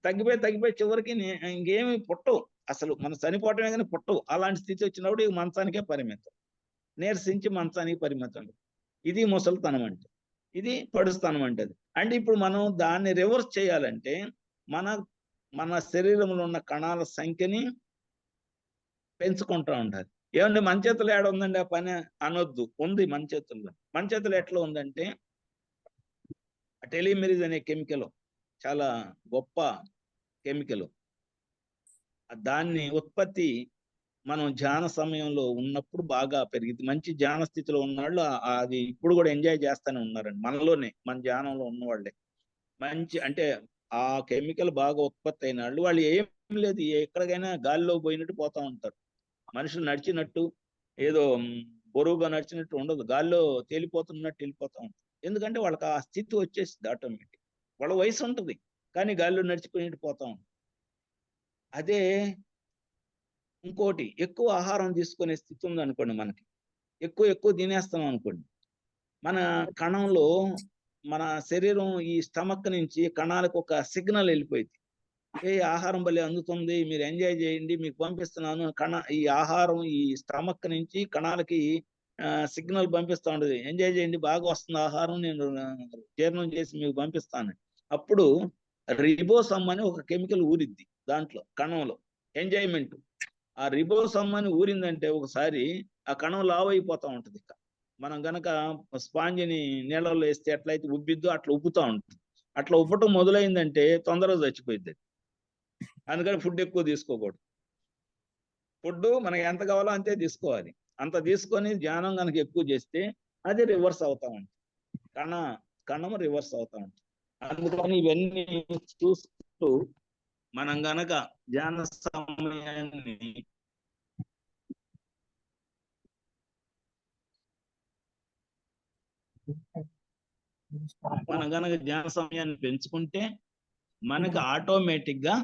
Speaker 1: తగ్గిపోయి చివరికి ఇంకేమి పుట్టవు, అసలు మనం చనిపోవటమే కానీ పుట్టవు. అలాంటి స్థితి వచ్చినప్పుడు ఇక మంచానికే పరిమితం, నీరసించి మంచానికి పరిమితం. ఇది ముసలితనం అంటే, ఇది పడుస్తనం అంటే. అంటే ఇప్పుడు మనం దాన్ని రివర్స్ చేయాలంటే మన శరీరంలో ఉన్న కణాల సంఖ్యని పెంచుకుంటూ ఉండాలి. ఏమంటే మన చేతులు ఏడ ఉందండి ఆ పని అనొద్దు, ఉంది మన చేతుల్లో. మన చేతులు ఎట్లా ఉందంటే, టెలిమెరేజ్ అనే కెమికల్ చాలా గొప్ప కెమికల్. దాన్ని ఉత్పత్తి మనం ధ్యాన సమయంలో ఉన్నప్పుడు బాగా పెరిగింది. మంచి ధ్యాన స్థితిలో ఉన్నవాళ్ళు అది ఇప్పుడు కూడా ఎంజాయ్ చేస్తూనే ఉన్నారండి. మనలోనే, మన ధ్యానంలో ఉన్నవాళ్ళే మంచి, అంటే ఆ కెమికల్ బాగా ఉత్పత్తి అయిన వాళ్ళు ఏం లేదు, ఎక్కడికైనా గాలిలో పోయినట్టు పోతా ఉంటారు. మనుషులు నడిచినట్టు, ఏదో బరువుగా నడిచినట్టు ఉండదు, గాల్లో తేలిపోతున్నట్టు వెళ్ళిపోతా ఉంటారు. ఎందుకంటే వాళ్ళకి ఆ స్థితి వచ్చేసింది ఆటోమేటిక్. వాళ్ళ వయసు ఉంటుంది కానీ గాల్లో నడిచిపోయినట్టు పోతా ఉంటుంది. అదే ఇంకోటి, ఎక్కువ ఆహారం తీసుకునే స్థితి ఉందనుకోండి, మనకి ఎక్కువ తినేస్తాం అనుకోండి, మన కణంలో మన శరీరం ఈ స్టమక్ నుంచి కణాలకు ఒక సిగ్నల్ వెళ్ళిపోయింది. ఆహారం భలే అందుతుంది, మీరు ఎంజాయ్ చేయండి, మీకు పంపిస్తున్నాను. ఈ ఆహారం ఈ స్టమక్ నుంచి కణాలకి సిగ్నల్ పంపిస్తా ఉండదు, ఎంజాయ్ చేయండి, బాగా వస్తుంది ఆహారం, నేను జీర్ణం చేసి మీకు పంపిస్తాను. అప్పుడు రిబోసమ్ అని ఒక కెమికల్ ఊరిద్ది దాంట్లో కణంలో, ఎంజాయ్మెంట్. ఆ రిబోసమ్ అని ఊరిందంటే ఒకసారి ఆ కణం లావ్ అయిపోతా ఉంటది. మనం గనక స్పాంజిని నీళ్ళలో వేస్తే ఎట్లయితే ఉబ్బిద్దో అట్లా ఉబ్బుతా ఉంటుంది. అట్లా ఉబ్బటం మొదలైందంటే తొందరగా చచ్చిపోయింది. అందుకని ఫుడ్ ఎక్కువ తీసుకోకూడదు. ఫుడ్ మనకి ఎంత కావాలో అంతే తీసుకోవాలి. అంత తీసుకొని ధ్యానం కనుక ఎక్కువ చేస్తే అది రివర్స్ అవుతా ఉంటుంది, కణం రివర్స్ అవుతా ఉంటుంది. అందుకని ఇవన్నీ చూస్తూ మనం గనక ధ్యాన సమయాన్ని పెంచుకుంటే మనకి ఆటోమేటిక్ గా